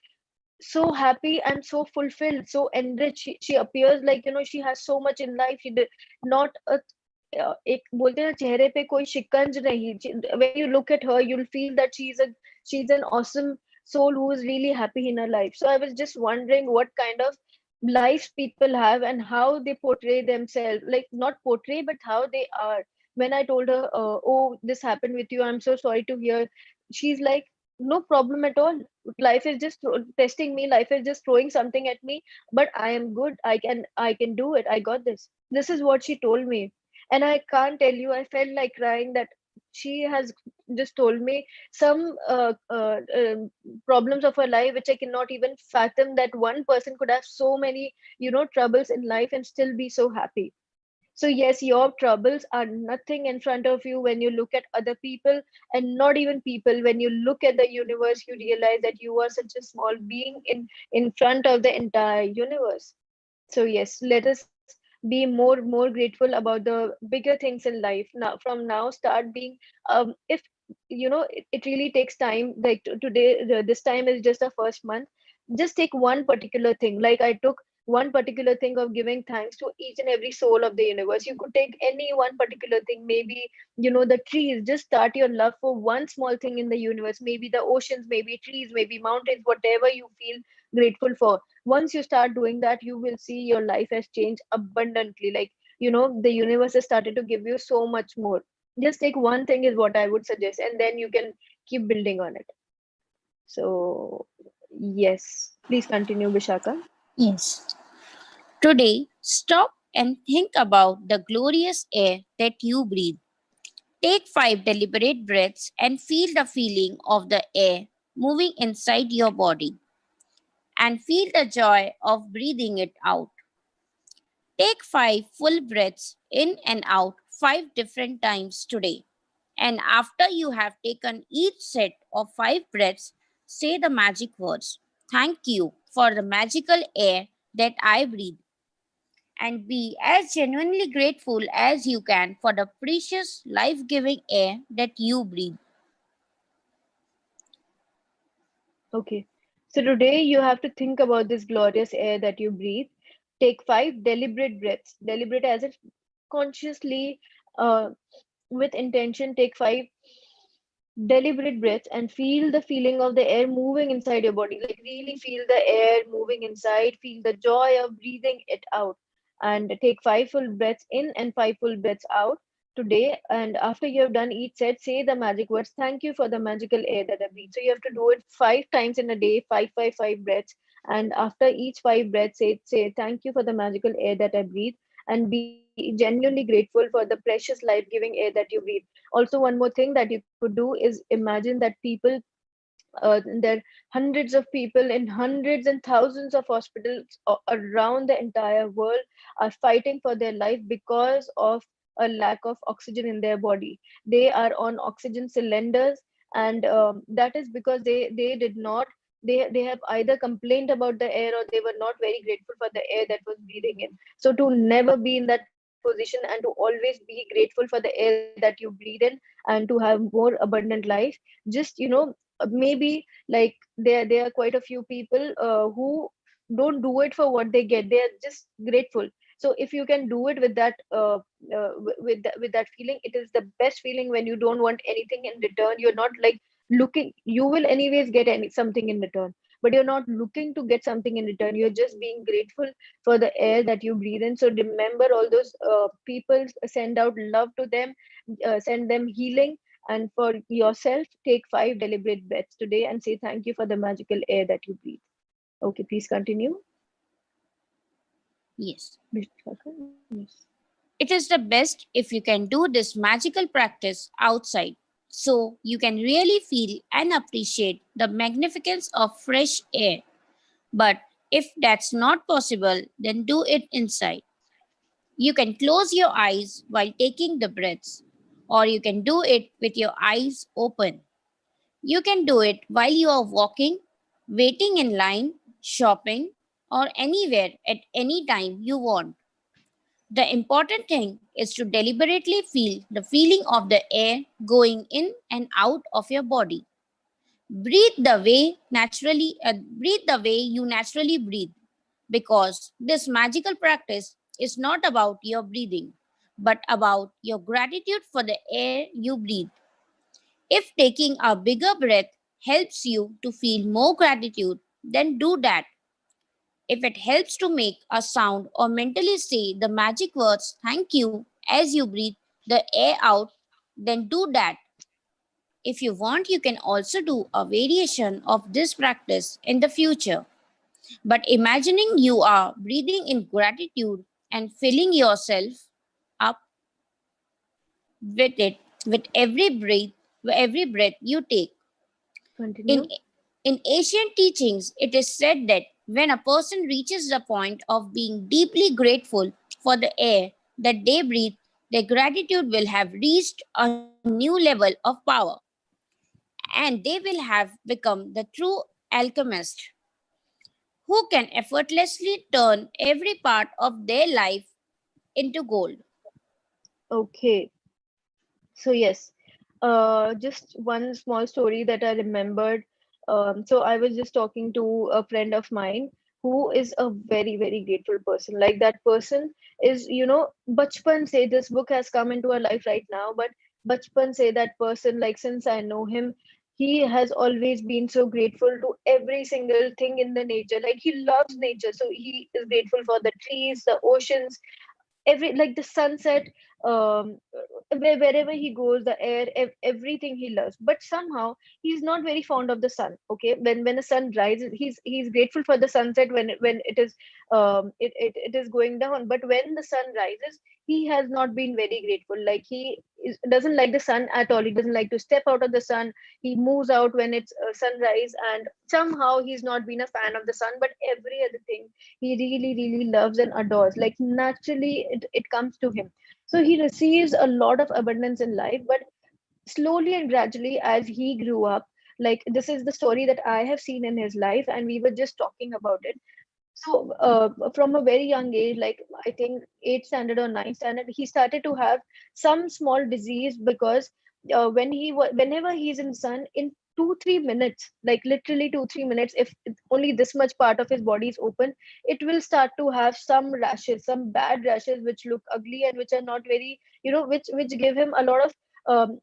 so happy and so fulfilled, so enriched. She appears like, she has so much in life. She did not a एक बोलते हैं ना, चेहरे पे कोई शिकंज नहीं. When you look at her, you'll feel that she's an awesome soul who is really happy in her life. So I was just wondering what kind of lives people have and how they portray themselves, like not portray but how they are. When I told her, oh, this happened with you, I'm so sorry to hear, she's like, no problem at all. Life is just testing me, life is just throwing something at me, but I am good. I can do it. I got this. This is what she told me. And I can't tell you, I felt like crying, that she has just told me some problems of her life which I cannot even fathom, that one person could have so many, troubles in life and still be so happy. So yes, your troubles are nothing in front of you when you look at other people, and not even people. When you look at the universe, you realize that you are such a small being in front of the entire universe. So yes, let us be more grateful about the bigger things in life. Now, from now, start being, if it really takes time. Like today, this time is just the first month. Just take one particular thing. Like I took one particular thing of giving thanks to each and every soul of the universe. You could take any one particular thing. Maybe, the trees. Just start your love for one small thing in the universe. Maybe the oceans, maybe trees, maybe mountains, whatever you feel grateful for. Once you start doing that, you will see your life has changed abundantly. Like, the universe has started to give you so much more. Just take one thing is what I would suggest, and then you can keep building on it. So yes, please continue, Vishaka. Yes. Today, stop and think about the glorious air that you breathe. Take 5 deliberate breaths and feel the feeling of the air moving inside your body and feel the joy of breathing it out. Take 5 full breaths in and out 5 different times today. And after you have taken each set of 5 breaths, say the magic words. Thank you for the magical air that I breathe. And be as genuinely grateful as you can for the precious, life giving air that you breathe. Okay. So today you have to think about this glorious air that you breathe. Take 5 deliberate breaths. Deliberate as if consciously, uh, with intention, take 5 deliberate breaths and feel the feeling of the air moving inside your body. Like really feel the air moving inside, feel the joy of breathing it out. And take 5 full breaths in and 5 full breaths out today. And after you have done each set, say the magic words, thank you for the magical air that I breathe. So you have to do it 5 times in a day, 5 breaths. And after each 5 breaths, say thank you for the magical air that I breathe, and be genuinely grateful for the precious life-giving air that you breathe. Also, one more thing that you could do is imagine that people, there are hundreds of people in hundreds and thousands of hospitals around the entire world are fighting for their life because of a lack of oxygen in their body. They are on oxygen cylinders, and that is because they did not, they have either complained about the air, or they were not very grateful for the air that was breathing in. So to never be in that position and to always be grateful for the air that you breathe in, and to have more abundant life, just maybe like there are quite a few people who don't do it for what they get. They are just grateful. So if you can do it with that with that feeling, it is the best feeling when you don't want anything in return. You're not like looking, you will anyways get something in return, but you're not looking to get something in return. You're just being grateful for the air that you breathe in. So remember all those people, send out love to them, send them healing. And for yourself, take 5 deliberate breaths today and say thank you for the magical air that you breathe. Okay, please continue. Yes. Yes. It is the best if you can do this magical practice outside so you can really feel and appreciate the magnificence of fresh air. But if that's not possible, then do it inside. You can close your eyes while taking the breaths, or you can do it with your eyes open. You can do it while you are walking, waiting in line, shopping, or anywhere at any time you want. The important thing is to deliberately feel the feeling of the air going in and out of your body. Breathe the way you naturally breathe, because this magical practice is not about your breathing, but about your gratitude for the air you breathe. If taking a bigger breath helps you to feel more gratitude, then do that. If it helps to make a sound or mentally say the magic words thank you as you breathe the air out, then do that. If you want, you can also do a variation of this practice in the future. But imagining you are breathing in gratitude and filling yourself up with it with every breath you take. In, Continue. in ancient teachings, it is said that when a person reaches the point of being deeply grateful for the air that they breathe, their gratitude will have reached a new level of power, and they will have become the true alchemist who can effortlessly turn every part of their life into gold. Okay. So yes, just one small story that I remembered. So I was just talking to a friend of mine who is a very, very grateful person. Like that person is, Bachpan say this book has come into our life right now, but Bachpan say that person, like since I know him, he has always been so grateful to every single thing in the nature. Like he loves nature, so he is grateful for the trees, the oceans, every like the sunset, wherever he goes, the air, everything he loves. But somehow he's not very fond of the sun. Okay, when the sun rises, he's grateful for the sunset when it is it is going down. But when the sun rises, he has not been very grateful. Like doesn't like the sun at all. He doesn't like to step out of the sun. He moves out when it's sunrise, and somehow he's not been a fan of the sun. But every other thing he really really loves and adores. Like naturally, it comes to him. So he receives a lot of abundance in life, but slowly and gradually as he grew up, like this is the story that I have seen in his life, and we were just talking about it. So from a very young age, like I think 8th standard or 9th standard, he started to have some small disease because whenever he's in sun, in 2-3 minutes, like literally 2-3 minutes, if only this much part of his body is open, it will start to have some rashes, some bad rashes which look ugly and which are not very, which give him a lot of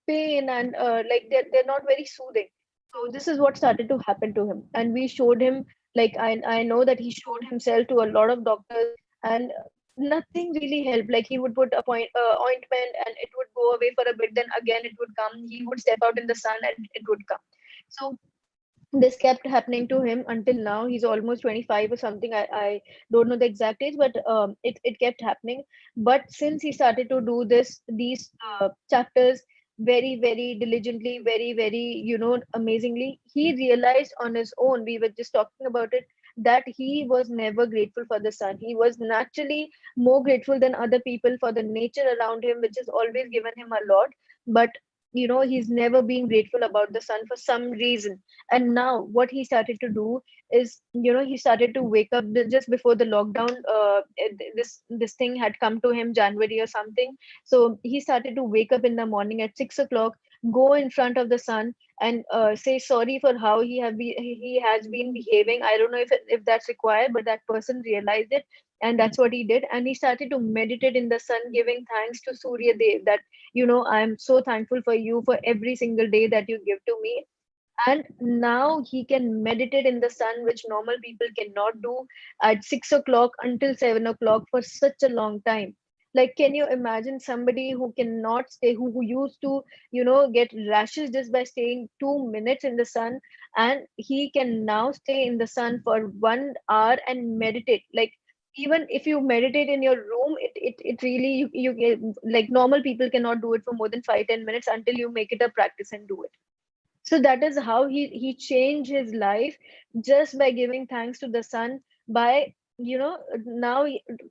pain, and like they're not very soothing. So this is what started to happen to him, and we showed him, like I know that he showed himself to a lot of doctors, and nothing really helped. Like he would put a ointment and it would go away for a bit, then again it would come. He would step out in the sun and it would come. So this kept happening to him until now. He's almost 25 or something. I don't know the exact age, but it kept happening. But since he started to do these chapters very very diligently, very very amazingly, he realized on his own, we were just talking about it, that he was never grateful for the sun. He was naturally more grateful than other people for the nature around him, which has always given him a lot. But he's never been grateful about the sun for some reason. And now what he started to do is, he started to wake up just before the lockdown. This thing had come to him January or something. So he started to wake up in the morning at 6 o'clock, go in front of the sun, and say sorry for how he has been behaving. I don't know if that's required, but that person realized it, and that's what he did. And he started to meditate in the sun, giving thanks to Surya Dev, that I'm so thankful for you for every single day that you give to me. And now he can meditate in the sun, which normal people cannot do, at 6 o'clock until 7 o'clock for such a long time. Like, can you imagine somebody who cannot stay, who used to get rashes just by staying 2 minutes in the sun, and he can now stay in the sun for 1 hour and meditate. Like, even if you meditate in your room, it really, you get, like, normal people cannot do it for more than 5-10 minutes until you make it a practice and do it. So that is how he changed his life, just by giving thanks to the sun. By now,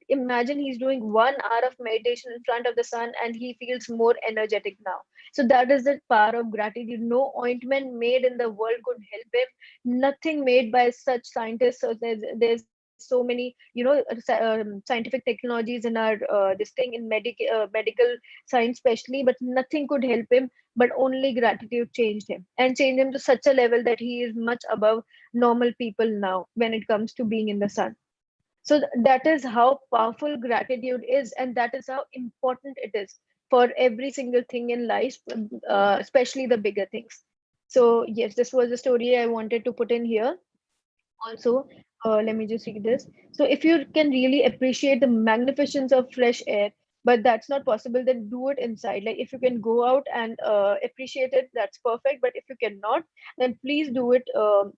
imagine he's doing 1 hour of meditation in front of the sun, and he feels more energetic now. So that is the power of gratitude. No ointment made in the world could help him. Nothing made by such scientists. So there's so many scientific technologies in our this thing in medical science especially, but nothing could help him. But only gratitude changed him, and changed him to such a level that he is much above normal people now when it comes to being in the sun. So that is how powerful gratitude is, and that is how important it is for every single thing in life, especially the bigger things. So yes, this was the story I wanted to put in here. Also, let me just read this. So if you can really appreciate the magnificence of fresh air, but that's not possible, then do it inside. Like, if you can go out and appreciate it, that's perfect. But if you cannot, then please do it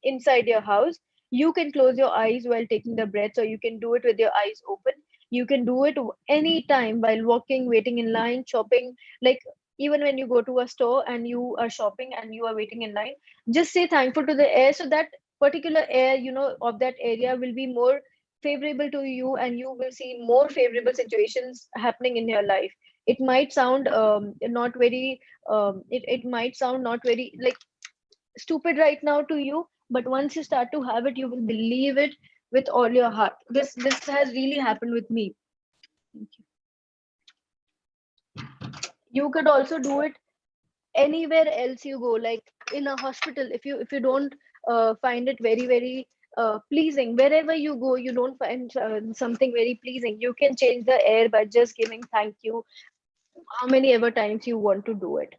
inside your house. You can close your eyes while taking the breath, or you can do it with your eyes open. You can do it anytime, while walking, waiting in line, shopping. Like, even when you go to a store and you are shopping and you are waiting in line, just say thankful to the air, so that particular air of that area will be more favorable to you, and you will see more favorable situations happening in your life. It might sound not very it might sound not very, like, stupid right now to you, but once you start to have it, you will believe it with all your heart. This has really happened with me. Thank you. You could also do it anywhere else you go, like in a hospital. If you don't find it very very pleasing, wherever you go, you don't find something very pleasing, you can change the air by just giving thank you how many ever times you want to do it.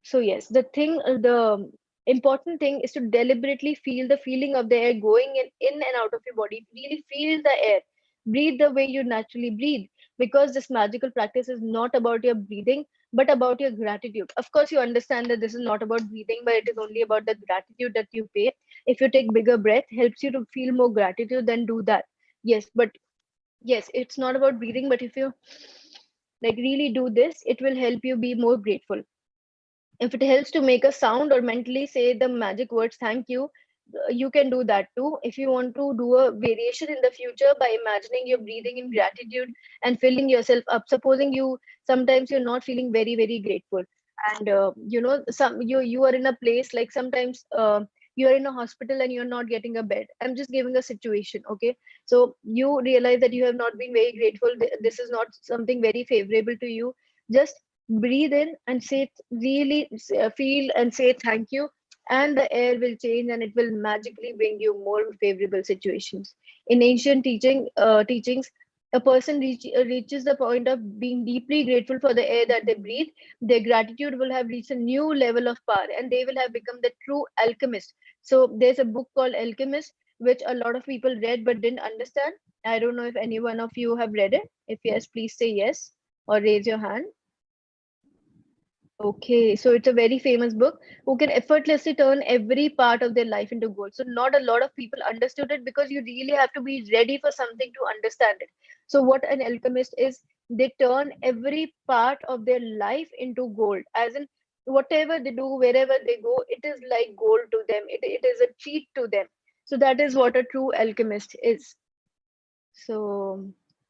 So yes, the important thing is to deliberately feel the feeling of the air going in and out of your body. Really feel the air. Breathe the way you naturally breathe. because this magical practice is not about your breathing, but about your gratitude. Of course, you understand that this is not about breathing, but it is only about the gratitude that you pay. If you take bigger breath, helps you to feel more gratitude, then do that. Yes, but yes, it's not about breathing, but if you like really do this, it will help you be more grateful. If it helps to make a sound or mentally say the magic words thank you, you can do that too. If you want to do a variation in the future by imagining you're breathing in gratitude and filling yourself up, supposing you sometimes you're not feeling very very grateful, and some you are in a place like sometimes you're in a hospital and you're not getting a bed. I'm just giving a situation, okay? So you realize that you have not been very grateful, this is not something very favorable to you. Just breathe in and say really feel and say thank you, and the air will change and it will magically bring you more favorable situations. In ancient teachings, a person reaches the point of being deeply grateful for the air that they breathe. Their gratitude will have reached a new level of power and they will have become the true alchemist. So there's a book called Alchemist, which a lot of people read but didn't understand. I don't know if any one of you have read it. If yes, please say yes or raise your hand. Okay, so it's a very famous book who can effortlessly turn every part of their life into gold. So not a lot of people understood it because you really have to be ready for something to understand it. So what an alchemist is, they turn every part of their life into gold. As in whatever they do, wherever they go, it is like gold to them. It is a cheat to them. So that is what a true alchemist is. So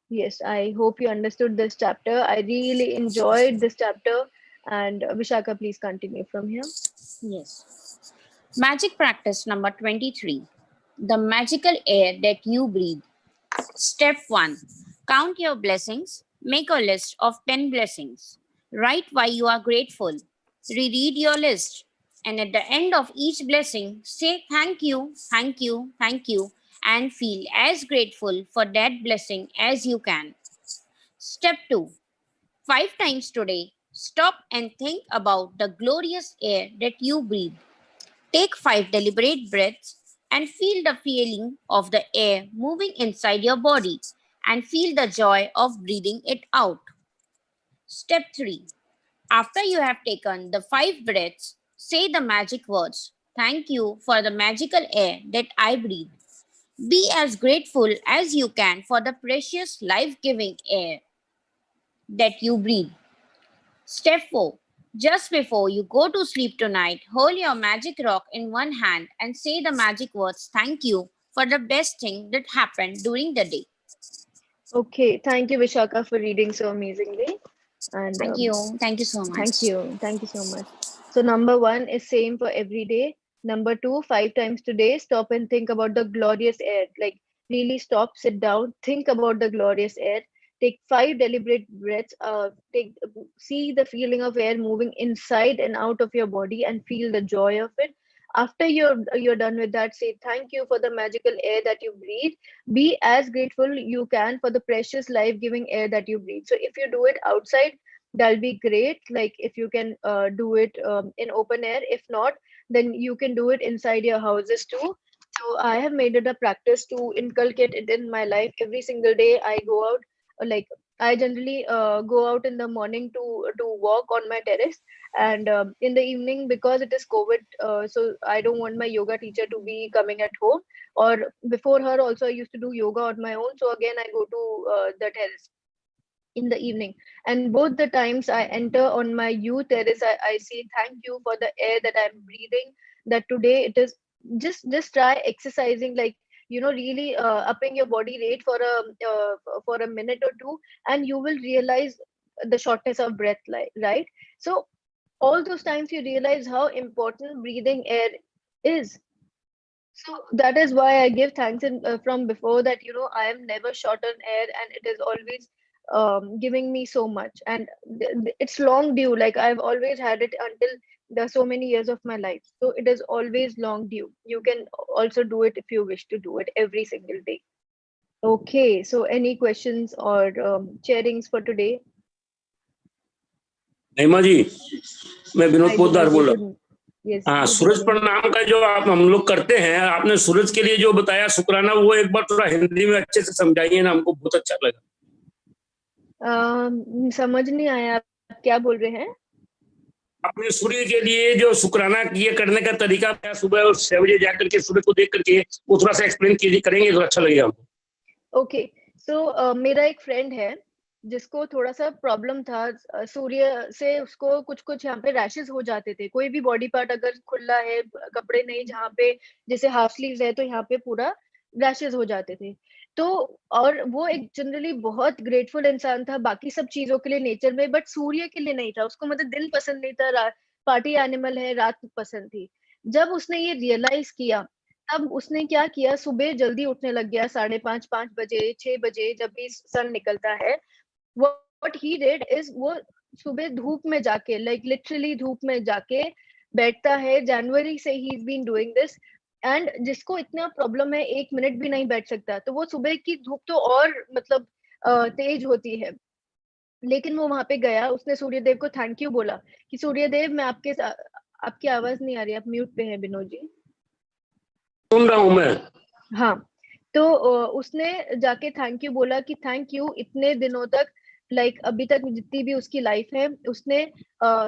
yes, I hope you understood this chapter. I really enjoyed this chapter. And Vishaka, please continue from here. Yes. Magic practice number 23. The magical air that you breathe. Step 1. Count your blessings. Make a list of 10 blessings. Write why you are grateful. Reread your list. And at the end of each blessing, say thank you, thank you, thank you, and feel as grateful for that blessing as you can. Step 2. 5 times today, stop and think about the glorious air that you breathe. Take 5 deliberate breaths and feel the feeling of the air moving inside your body and feel the joy of breathing it out. Step 3. After you have taken the 5 breaths, say the magic words. Thank you for the magical air that I breathe. Be as grateful as you can for the precious life-giving air that you breathe. Step 4. Just before you go to sleep tonight, hold your magic rock in one hand and say the magic words thank you for the best thing that happened during the day. Okay, thank you, Vishaka, for reading so amazingly. And Thank you. Thank you so much. Thank you so much. So number 1 is same for every day. Number 2, 5 times today, stop and think about the glorious air. Like really stop, sit down, think about the glorious air. Take 5 deliberate breaths. See the feeling of air moving inside and out of your body and feel the joy of it. After you're done with that, say thank you for the magical air that you breathe. Be as grateful you can for the precious life-giving air that you breathe. So if you do it outside, that'll be great. Like if you can do it in open air. If not, then you can do it inside your houses too. So I have made it a practice to inculcate it in my life. Every single day I go out, like I generally go out in the morning to walk on my terrace, and in the evening, because it is COVID, so I don't want my yoga teacher to be coming at home. Or before her also I used to do yoga on my own, so again I go to the terrace in the evening. And both the times I enter on my youth terrace, I say thank you for the air that I'm breathing. That today it is just try exercising, like really upping your body rate for a minute or two, and you will realize the shortness of breath, like, right? So all those times you realize how important breathing air is. So that is why I give thanks from before, that I am never short on air, and it is always giving me so much. And it's long due. Like I've always had it until the so many years of my life. So it is always long due. You can also do it if you wish to do it every single day. Okay. So any questions or sharings for today? महिमा जी, मैं विनोद पोद्दार बोल रहा हूँ। Yes. हाँ, good सूरज evening. प्रणाम का जो हम लोग करते हैं, आपने सूरज के लिए जो बताया शुक्राना, वो एक बार थोड़ा हिंदी में अच्छे से समझाइए ना, हमको बहुत अच्छा लगा। समझ नहीं आया, आप क्या बोल रहे हैं? अपने सूर्य के लिए जो शुक्राना ये करने का तरीका क्या, सुबह 6 बजे जाकर के सूर्य को देख करके वो थोड़ा सा एक्सप्लेन कीजिए, करेंगे तो अच्छा लगेगा हमको। ओके, सो मेरा एक फ्रेंड है जिसको थोड़ा सा प्रॉब्लम था, सूर्य से उसको कुछ कुछ यहाँ पे रैशेस हो जाते थे। कोई भी बॉडी पार्ट अगर खुला है, कपड़े नहीं, जहाँ पे जैसे हाफ स्लीव्स है तो यहाँ पे पूरा रैशेस हो जाते थे। तो और वो एक जनरली बहुत ग्रेटफुल इंसान था बाकी सब चीजों के लिए नेचर में, बट सूर्य के लिए नहीं था। उसको मतलब दिन पसंद नहीं था, पार्टी एनिमल है, रात पसंद थी। जब उसने ये रियलाइज किया, तब उसने क्या किया, सुबह जल्दी उठने लग गया, 5:30, 5 बजे, 6 बजे जब भी सन निकलता है। व्हाट ही डिड इज, वो सुबह धूप में जाके, लाइक लिटरली धूप में जाके बैठता है। जनवरी से ही is been doing this. And जिसको इतना प्रॉब्लम है, 1 मिनट भी नहीं बैठ सकता, तो वो सुबह की धूप तो और मतलब तेज होती है, लेकिन वो वहां पे गया, उसने सूर्यदेव को थैंक यू बोला कि सूर्यदेव मैं आपकी आवाज नहीं आ रही, आप म्यूट पे हैं विनोद जी। सुन रहा हूँ मैं। हाँ, तो उसने जाके थैंक यू बोला कि थैंक यू इतने दिनों तक, लाइक अभी तक जितनी भी उसकी लाइफ है, उसने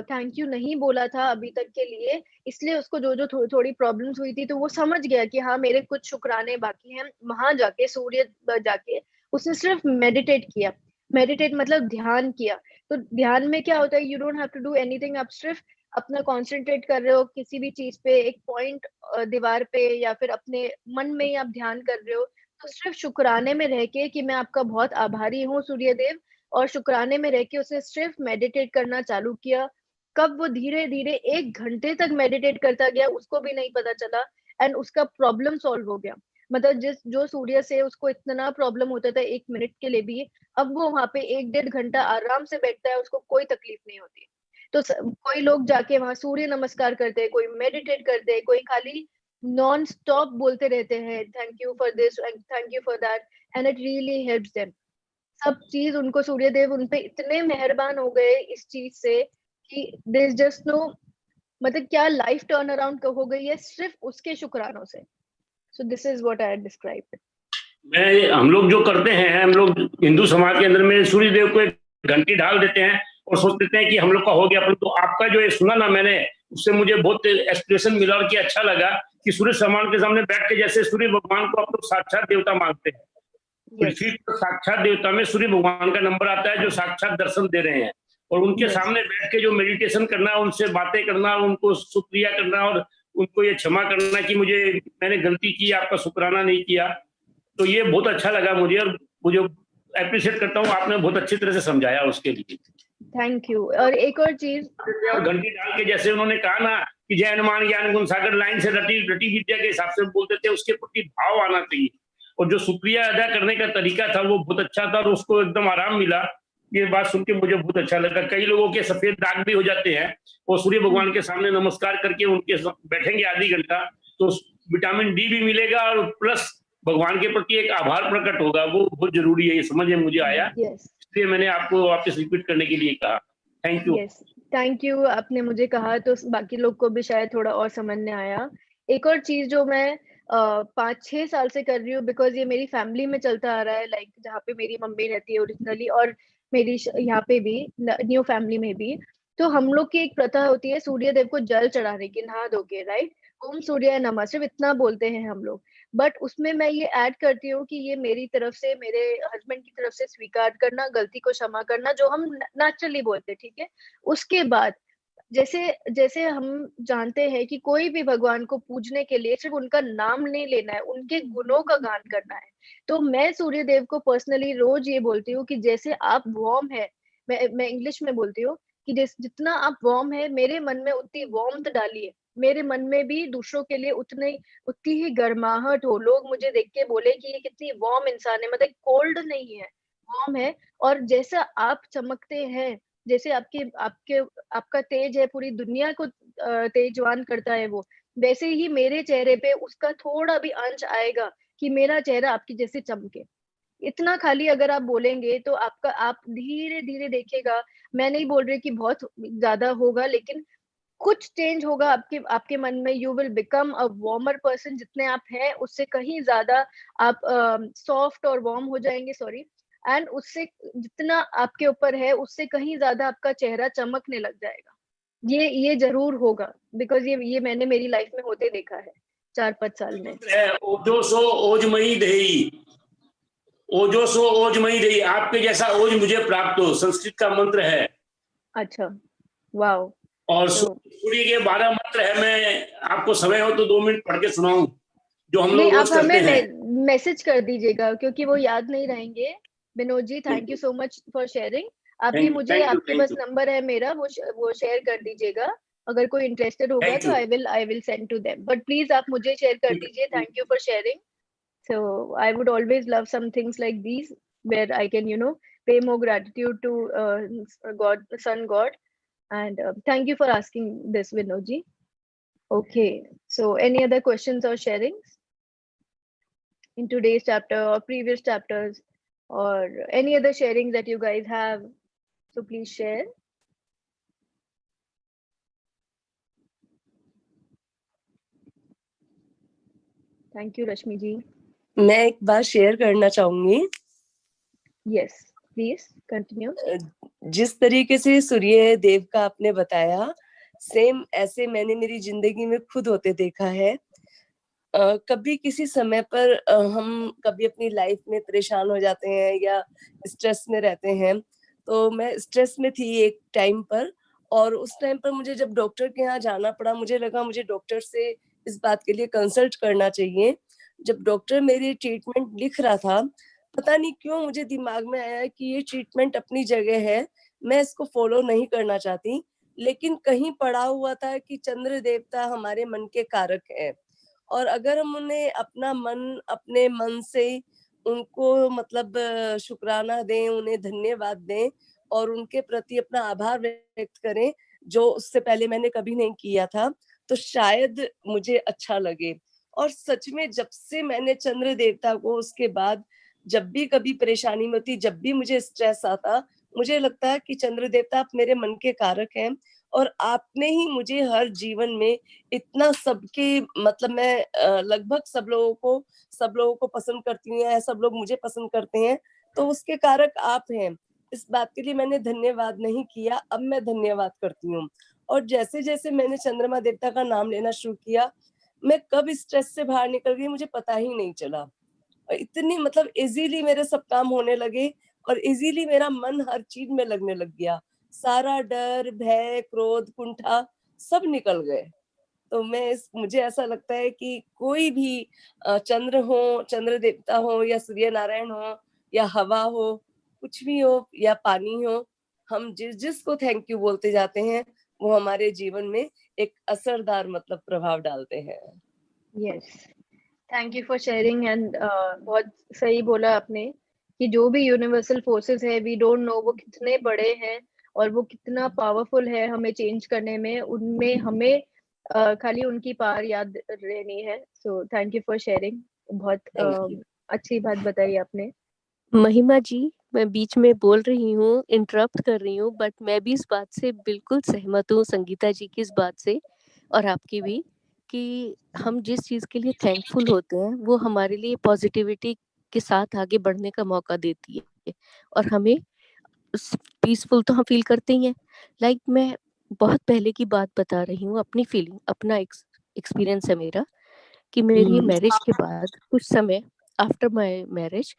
थैंक यू नहीं बोला था अभी तक के लिए, इसलिए उसको जो जो थोड़ी प्रॉब्लम्स हुई थी, तो वो समझ गया कि हाँ मेरे कुछ शुक्राने बाकी हैं। वहां जाके सूर्य जाके उसने सिर्फ मेडिटेट किया। मेडिटेट मतलब ध्यान किया। तो ध्यान में क्या होता है, you don't have to do anything, आप सिर्फ अपना कॉन्सेंट्रेट कर रहे हो किसी भी चीज पे, एक पॉइंट दीवार पे, या फिर अपने मन में ही आप ध्यान कर रहे हो। तो सिर्फ शुक्राने में रह के कि मैं आपका बहुत आभारी हूँ सूर्यदेव, और शुक्राने में रह के उसने सिर्फ मेडिटेट करना चालू किया। कब वो धीरे धीरे 1 घंटे तक मेडिटेट करता गया, उसको भी नहीं पता चला। एंड उसका प्रॉब्लम सॉल्व हो गया। मतलब जो सूर्य से उसको इतना प्रॉब्लम होता था 1 मिनट के लिए भी, अब वो वहां पे 1-1.5 घंटा आराम से बैठता है, उसको कोई तकलीफ नहीं होती। तो कोई लोग जाके वहां सूर्य नमस्कार करते हैं, कोई मेडिटेट करते हैं, कोई खाली नॉन स्टॉप बोलते रहते हैं thank you for this and thank you for that, and it really helps them. सब चीज उनको, सूर्यदेव उन पे इतने मेहरबान हो गए इस चीज से कि देयर इज जस्ट नो, मतलब क्या लाइफ टर्न अराउंड हो गई है सिर्फ उसके शुक्रानों से। So this is what I described. हम लोग जो करते हैं, हम लोग हिंदू समाज के अंदर में सूर्य देव को एक घंटी डाल देते हैं और सोचते हैं कि हम लोग का हो गया, परंतु आपका जो ये सुना ना मैंने, उससे मुझे बहुत एक्सप्रेशन मिला और कि अच्छा लगा कि सूर्य भगवान के सामने बैठ के, जैसे सूर्य भगवान को आप लोग साक्षात देवता मानते हैं, पृथ्वी पर साक्षात देवता में सूर्य भगवान का नंबर आता है जो साक्षात दर्शन दे रहे हैं। और उनके सामने बैठ के जो मेडिटेशन करना, उनसे बातें करना, उनको शुक्रिया करना और उनको ये क्षमा करना कि मैंने गलती की, आपका शुक्राना नहीं किया, तो ये बहुत अच्छा लगा मुझे और मुझे अप्रिशिएट करता हूँ, आपने बहुत अच्छी तरह से समझाया उसके लिए। Thank you. और एक और चीज, घंटी डाल के जैसे उन्होंने कहा ना कि जय हनुमान ज्ञान गुण सागर, लाइन से रटी रटी विद्या के हिसाब से बोलते थे, उसके प्रति भाव आना चाहिए। और जो शुक्रिया अदा करने का तरीका था वो बहुत अच्छा था और उसको एकदम आराम मिला। ये बात सुन के मुझे बहुत अच्छा लगा। कई लोगों के सफेद दाग भी हो जाते हैं, वो सूर्य भगवान के सामने नमस्कार करके उनके बैठेंगे आधी घंटा, तो विटामिन डी भी मिलेगा और प्लस भगवान के प्रति एक आभार प्रकट होगा। वो बहुत जरूरी है, ये समझ में मुझे आया, इसलिए मैंने आपको वापस रिपीट करने के लिए कहा। Thank you. Yes, thank you. आपने मुझे कहा तो बाकी लोग को भी शायद थोड़ा और समझ में आया। एक और चीज जो मैं 5-6 साल से कर रही हूँ, बिकॉज ये मेरी फैमिली में चलता आ रहा है, लाइक जहाँ पे मेरी मम्मी रहती है ओरिजिनली, और मेरी यहाँ पे भी न्यू फैमिली में भी, तो हम लोग की एक प्रथा होती है सूर्य देव को जल चढ़ाने की, नहा धो के, राइट। ओम सूर्य नमः सिर्फ इतना बोलते हैं हम लोग, बट उसमें मैं ये ऐड करती हूँ कि ये मेरी तरफ से, मेरे हस्बैंड की तरफ से स्वीकार करना, गलती को क्षमा करना, जो हम नेचुरली बोलते, ठीक है। उसके बाद जैसे जैसे हम जानते हैं कि कोई भी भगवान को पूजने के लिए सिर्फ उनका नाम नहीं लेना है, उनके गुणों का गान करना है। तो मैं सूर्य देव को पर्सनली रोज ये बोलती हूँ कि जैसे आप वार्म है, मैं इंग्लिश में बोलती हूँ कि जितना आप वार्म है, मेरे मन में उतनी वार्मथ डालिए, मेरे मन में भी दूसरों के लिए उतनी ही गर्माहट हो, लोग मुझे देख के बोले कि ये कितनी वार्म इंसान है, मतलब कोल्ड नहीं है, वार्म है। और जैसा आप चमकते हैं, जैसे आपके आपके आपका तेज है, पूरी दुनिया को तेजवान करता है वो, वैसे ही मेरे चेहरे पे उसका थोड़ा भी अंश आएगा कि मेरा चेहरा आपकी जैसे चमके। इतना खाली अगर आप बोलेंगे तो आप धीरे धीरे देखिएगा, मैं नहीं बोल रही कि बहुत ज्यादा होगा, लेकिन कुछ चेंज होगा आपके आपके मन में। You will become a warmer person, जितने आप हैं उससे कहीं ज्यादा आप सॉफ्ट और वार्म हो जाएंगे, सॉरी, एंड उससे जितना आपके ऊपर है उससे कहीं ज्यादा आपका चेहरा चमकने लग जाएगा। ये जरूर होगा, बिकॉज ये मैंने मेरी लाइफ में होते देखा है 4-5 साल में। ओजोसो ओजमयी देही, ओजोसो ओजमयी देही, आपके जैसा ओज मुझे प्राप्त हो, संस्कृत का मंत्र है। अच्छा, वाओ। और तो सूर्य के 12 मंत्र है, मैं आपको समय हो तो 2 मिनट पढ़ के सुनाऊं, जो हम नहीं, लोग आप रोज करते हमें हैं। मैसेज कर दीजिएगा क्योंकि वो याद नहीं रहेंगे। Vinod ji, thank you so much for sharing. आप ये मुझे, आपके पास नंबर है मेरा, वो शेयर कर दीजिएगा। अगर कोई इंटरेस्टेड होगा तो I will send to them, but please आप मुझे शेयर कर दीजिए। Thank you for sharing. So I would always love some things like these where I can, pay more gratitude to God, Sun God. And thank you for asking this, Vinodji. Okay, so any other questions or sharings in today's chapter or previous chapters, or any other sharings that you guys have? So please share. Thank you, Rashmi ji. मैं एक बात share करना चाहूंगी। Yes, please continue. जिस तरीके से सूर्य देव का आपने बताया, सेम ऐसे मैंने मेरी जिंदगी में खुद होते देखा है। कभी किसी समय पर हम कभी अपनी लाइफ में परेशान हो जाते हैं या स्ट्रेस में रहते हैं। तो मैं स्ट्रेस में थी एक टाइम पर, और उस टाइम पर मुझे जब डॉक्टर के यहाँ जाना पड़ा, मुझे लगा मुझे डॉक्टर से इस बात के लिए कंसल्ट करना चाहिए। जब डॉक्टर मेरी ट्रीटमेंट लिख रहा था, पता नहीं क्यों मुझे दिमाग में आया कि ये ट्रीटमेंट अपनी जगह है, मैं इसको फॉलो नहीं करना चाहती। लेकिन कहीं पढ़ा हुआ था कि चंद्र देवता हमारे मन के कारक है, और अगर हम उन्हें अपने मन से उनको मतलब शुक्राना दें, उन्हें धन्यवाद दें और उनके प्रति अपना आभार व्यक्त करें, जो उससे पहले मैंने कभी नहीं किया था, तो शायद मुझे अच्छा लगे। और सच में जब से मैंने चंद्र देवता को, उसके बाद जब भी कभी परेशानी में होती, जब भी मुझे स्ट्रेस आता, मुझे लगता है कि चंद्र देवता आप मेरे मन के कारक हैं, और आपने ही मुझे हर जीवन में इतना सबके मतलब मैं लगभग सब लोगों को पसंद करती हूँ, या सब लोग मुझे पसंद करते हैं, तो उसके कारक आप हैं। इस बात के लिए मैंने धन्यवाद नहीं किया, अब मैं धन्यवाद करती हूँ। और जैसे जैसे मैंने चंद्रमा देवता का नाम लेना शुरू किया, मैं कब स्ट्रेस से बाहर निकल गई मुझे पता ही नहीं चला। और इतनी मतलब इजीली मेरे सब काम होने लगे, और इजीली मेरा मन हर चीज में लगने लग गया। सारा डर, भय, क्रोध, कुंठा सब निकल गए। तो मुझे ऐसा लगता है कि कोई भी चंद्र देवता हो या सूर्य नारायण हो या हवा हो, कुछ भी हो या पानी हो, हम जिसको थैंक यू बोलते जाते हैं, वो हमारे जीवन में एक असरदार मतलब प्रभाव डालते हैं। Yes, thank you for sharing. And बहुत सही बोला आपने कि जो भी यूनिवर्सल फोर्सेस है, वी डोंट नो वो कितने बड़े हैं और वो कितना पावरफुल है हमें चेंज करने में। उनमें हमें खाली उनकी पावर याद रहनी है। So thank you for sharing. बहुत अच्छी बात बताई आपने। महिमा जी, मैं बीच में बोल रही हूँ, इंटरप्ट कर रही हूँ, बट मैं भी इस बात से बिल्कुल सहमत हूँ, संगीता जी की इस बात से और आपकी भी, कि हम जिस चीज़ के लिए थैंकफुल होते हैं वो हमारे लिए पॉजिटिविटी के साथ आगे बढ़ने का मौका देती है और हमें पीसफुल तो हम फील करते ही हैं। लाइक मैं बहुत पहले की बात बता रही हूँ, अपनी फीलिंग, अपना एक्सपीरियंस है मेरा, कि मेरी मैरिज के बाद कुछ समय आफ्टर माय मैरिज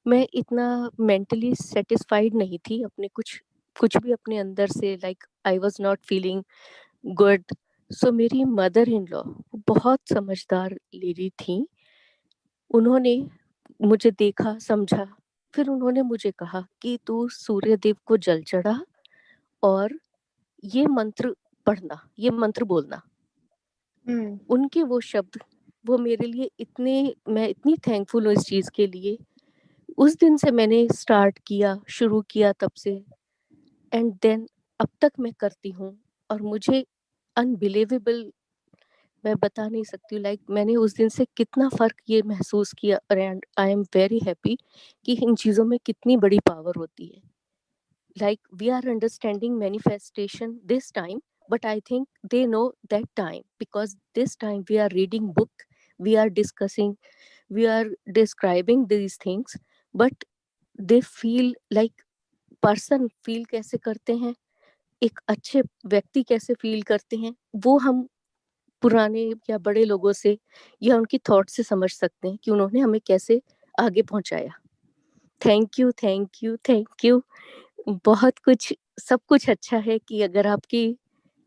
मैं इतना मेंटली सेटिस्फाइड नहीं थी अपने कुछ भी अपने अंदर से। Like I was not feeling good. So मेरी मदर इन लॉ बहुत समझदार लेडी थी। उन्होंने मुझे देखा, समझा, फिर उन्होंने मुझे कहा कि तू सूर्य देव को जल चढ़ा और ये मंत्र पढ़ना, ये मंत्र बोलना। उनके वो शब्द, वो मेरे लिए मैं इतनी थैंकफुल हूँ इस चीज के लिए। उस दिन से मैंने शुरू किया तब से, एंड देन अब तक मैं करती हूँ और मुझे अनबिलीवेबल, मैं बता नहीं सकती हूँ। लाइक मैंने उस दिन से कितना फर्क ये महसूस किया, and I am very happy कि इन चीजों में कितनी बड़ी पावर होती है। Like we are understanding manifestation this time, but I think they know that time, because this time we are reading book, we are discussing, we are describing these things, but they feel like person feel कैसे करते हैं, एक अच्छे व्यक्ति कैसे feel करते हैं, वो हम पुराने या बड़े लोगों से या उनकी थॉट से समझ सकते हैं कि उन्होंने हमें कैसे आगे पहुंचाया। Thank you, thank you, thank you. बहुत कुछ, सब कुछ अच्छा है कि अगर आपकी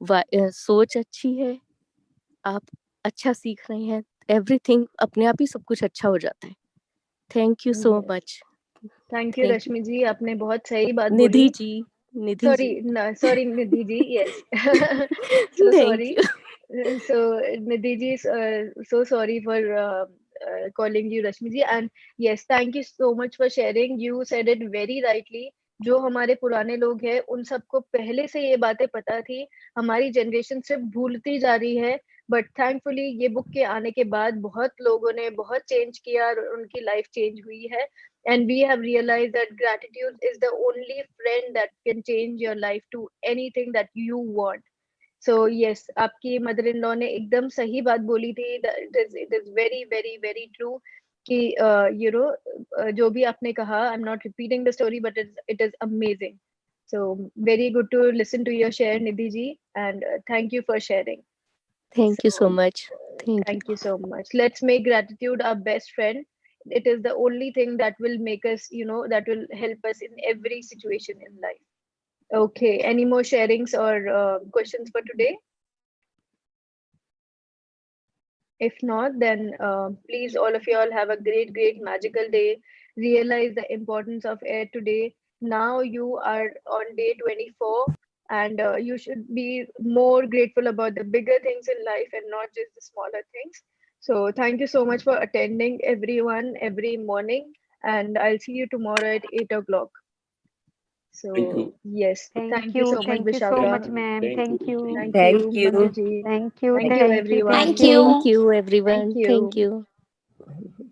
सोच अच्छी है, आप अच्छा सीख रहे हैं, एवरीथिंग अपने आप ही सब कुछ अच्छा हो जाता है। Thank you so Yes. Much. Thank you Rashmi ji, आपने बहुत सही बात निधि बोली। जी, Nidhi ji, Sorry, Nidhi ji. Yes. So thank sorry. You. So Nidhi ji, so sorry for calling you Rashmi ji. And yes, thank you so much for sharing. You said it very rightly. जो हमारे पुराने लोग हैं उन सबको पहले से ये बातें पता थी, हमारी जनरेशन सिर्फ भूलती जा रही है। बट थैंकफुली ये बुक के आने के बाद बहुत लोगों ने बहुत चेंज किया और उनकी लाइफ चेंज हुई है। And we have realized that gratitude is the only friend that can change your life to anything that you want. So yes, आपकी मदर इन लॉ ने एकदम सही बात बोली थी। It is very very very true कि you know जो भी आपने कहा, I'm not repeating the story, but it is amazing. So very good to listen to your share, Nidhi ji, and thank you for sharing. Thank you so So much. Thank thank you. you so much. Let's make gratitude our best friend. It is the only thing that will make us, that will help us in every situation in life. Okay, any more sharings or questions for today? If not, then please, all of you all have a great, great, magical day. Realize the importance of air today. Now you are on day 24, and you should be more grateful about the bigger things in life and not just the smaller things. So, thank you so much for attending, everyone, every morning. And I'll see you tomorrow at 8 o'clock. Thank So, you. yes, Thank thank you you. so much, Thank you so much, Vishaka. ma'am. Thank Thank you. you. Thank Thank you, you. Manju ji. Thank you. Thank you, Thank you. everyone. Thank Thank you. you. Thank you everyone, Thank thank you. You.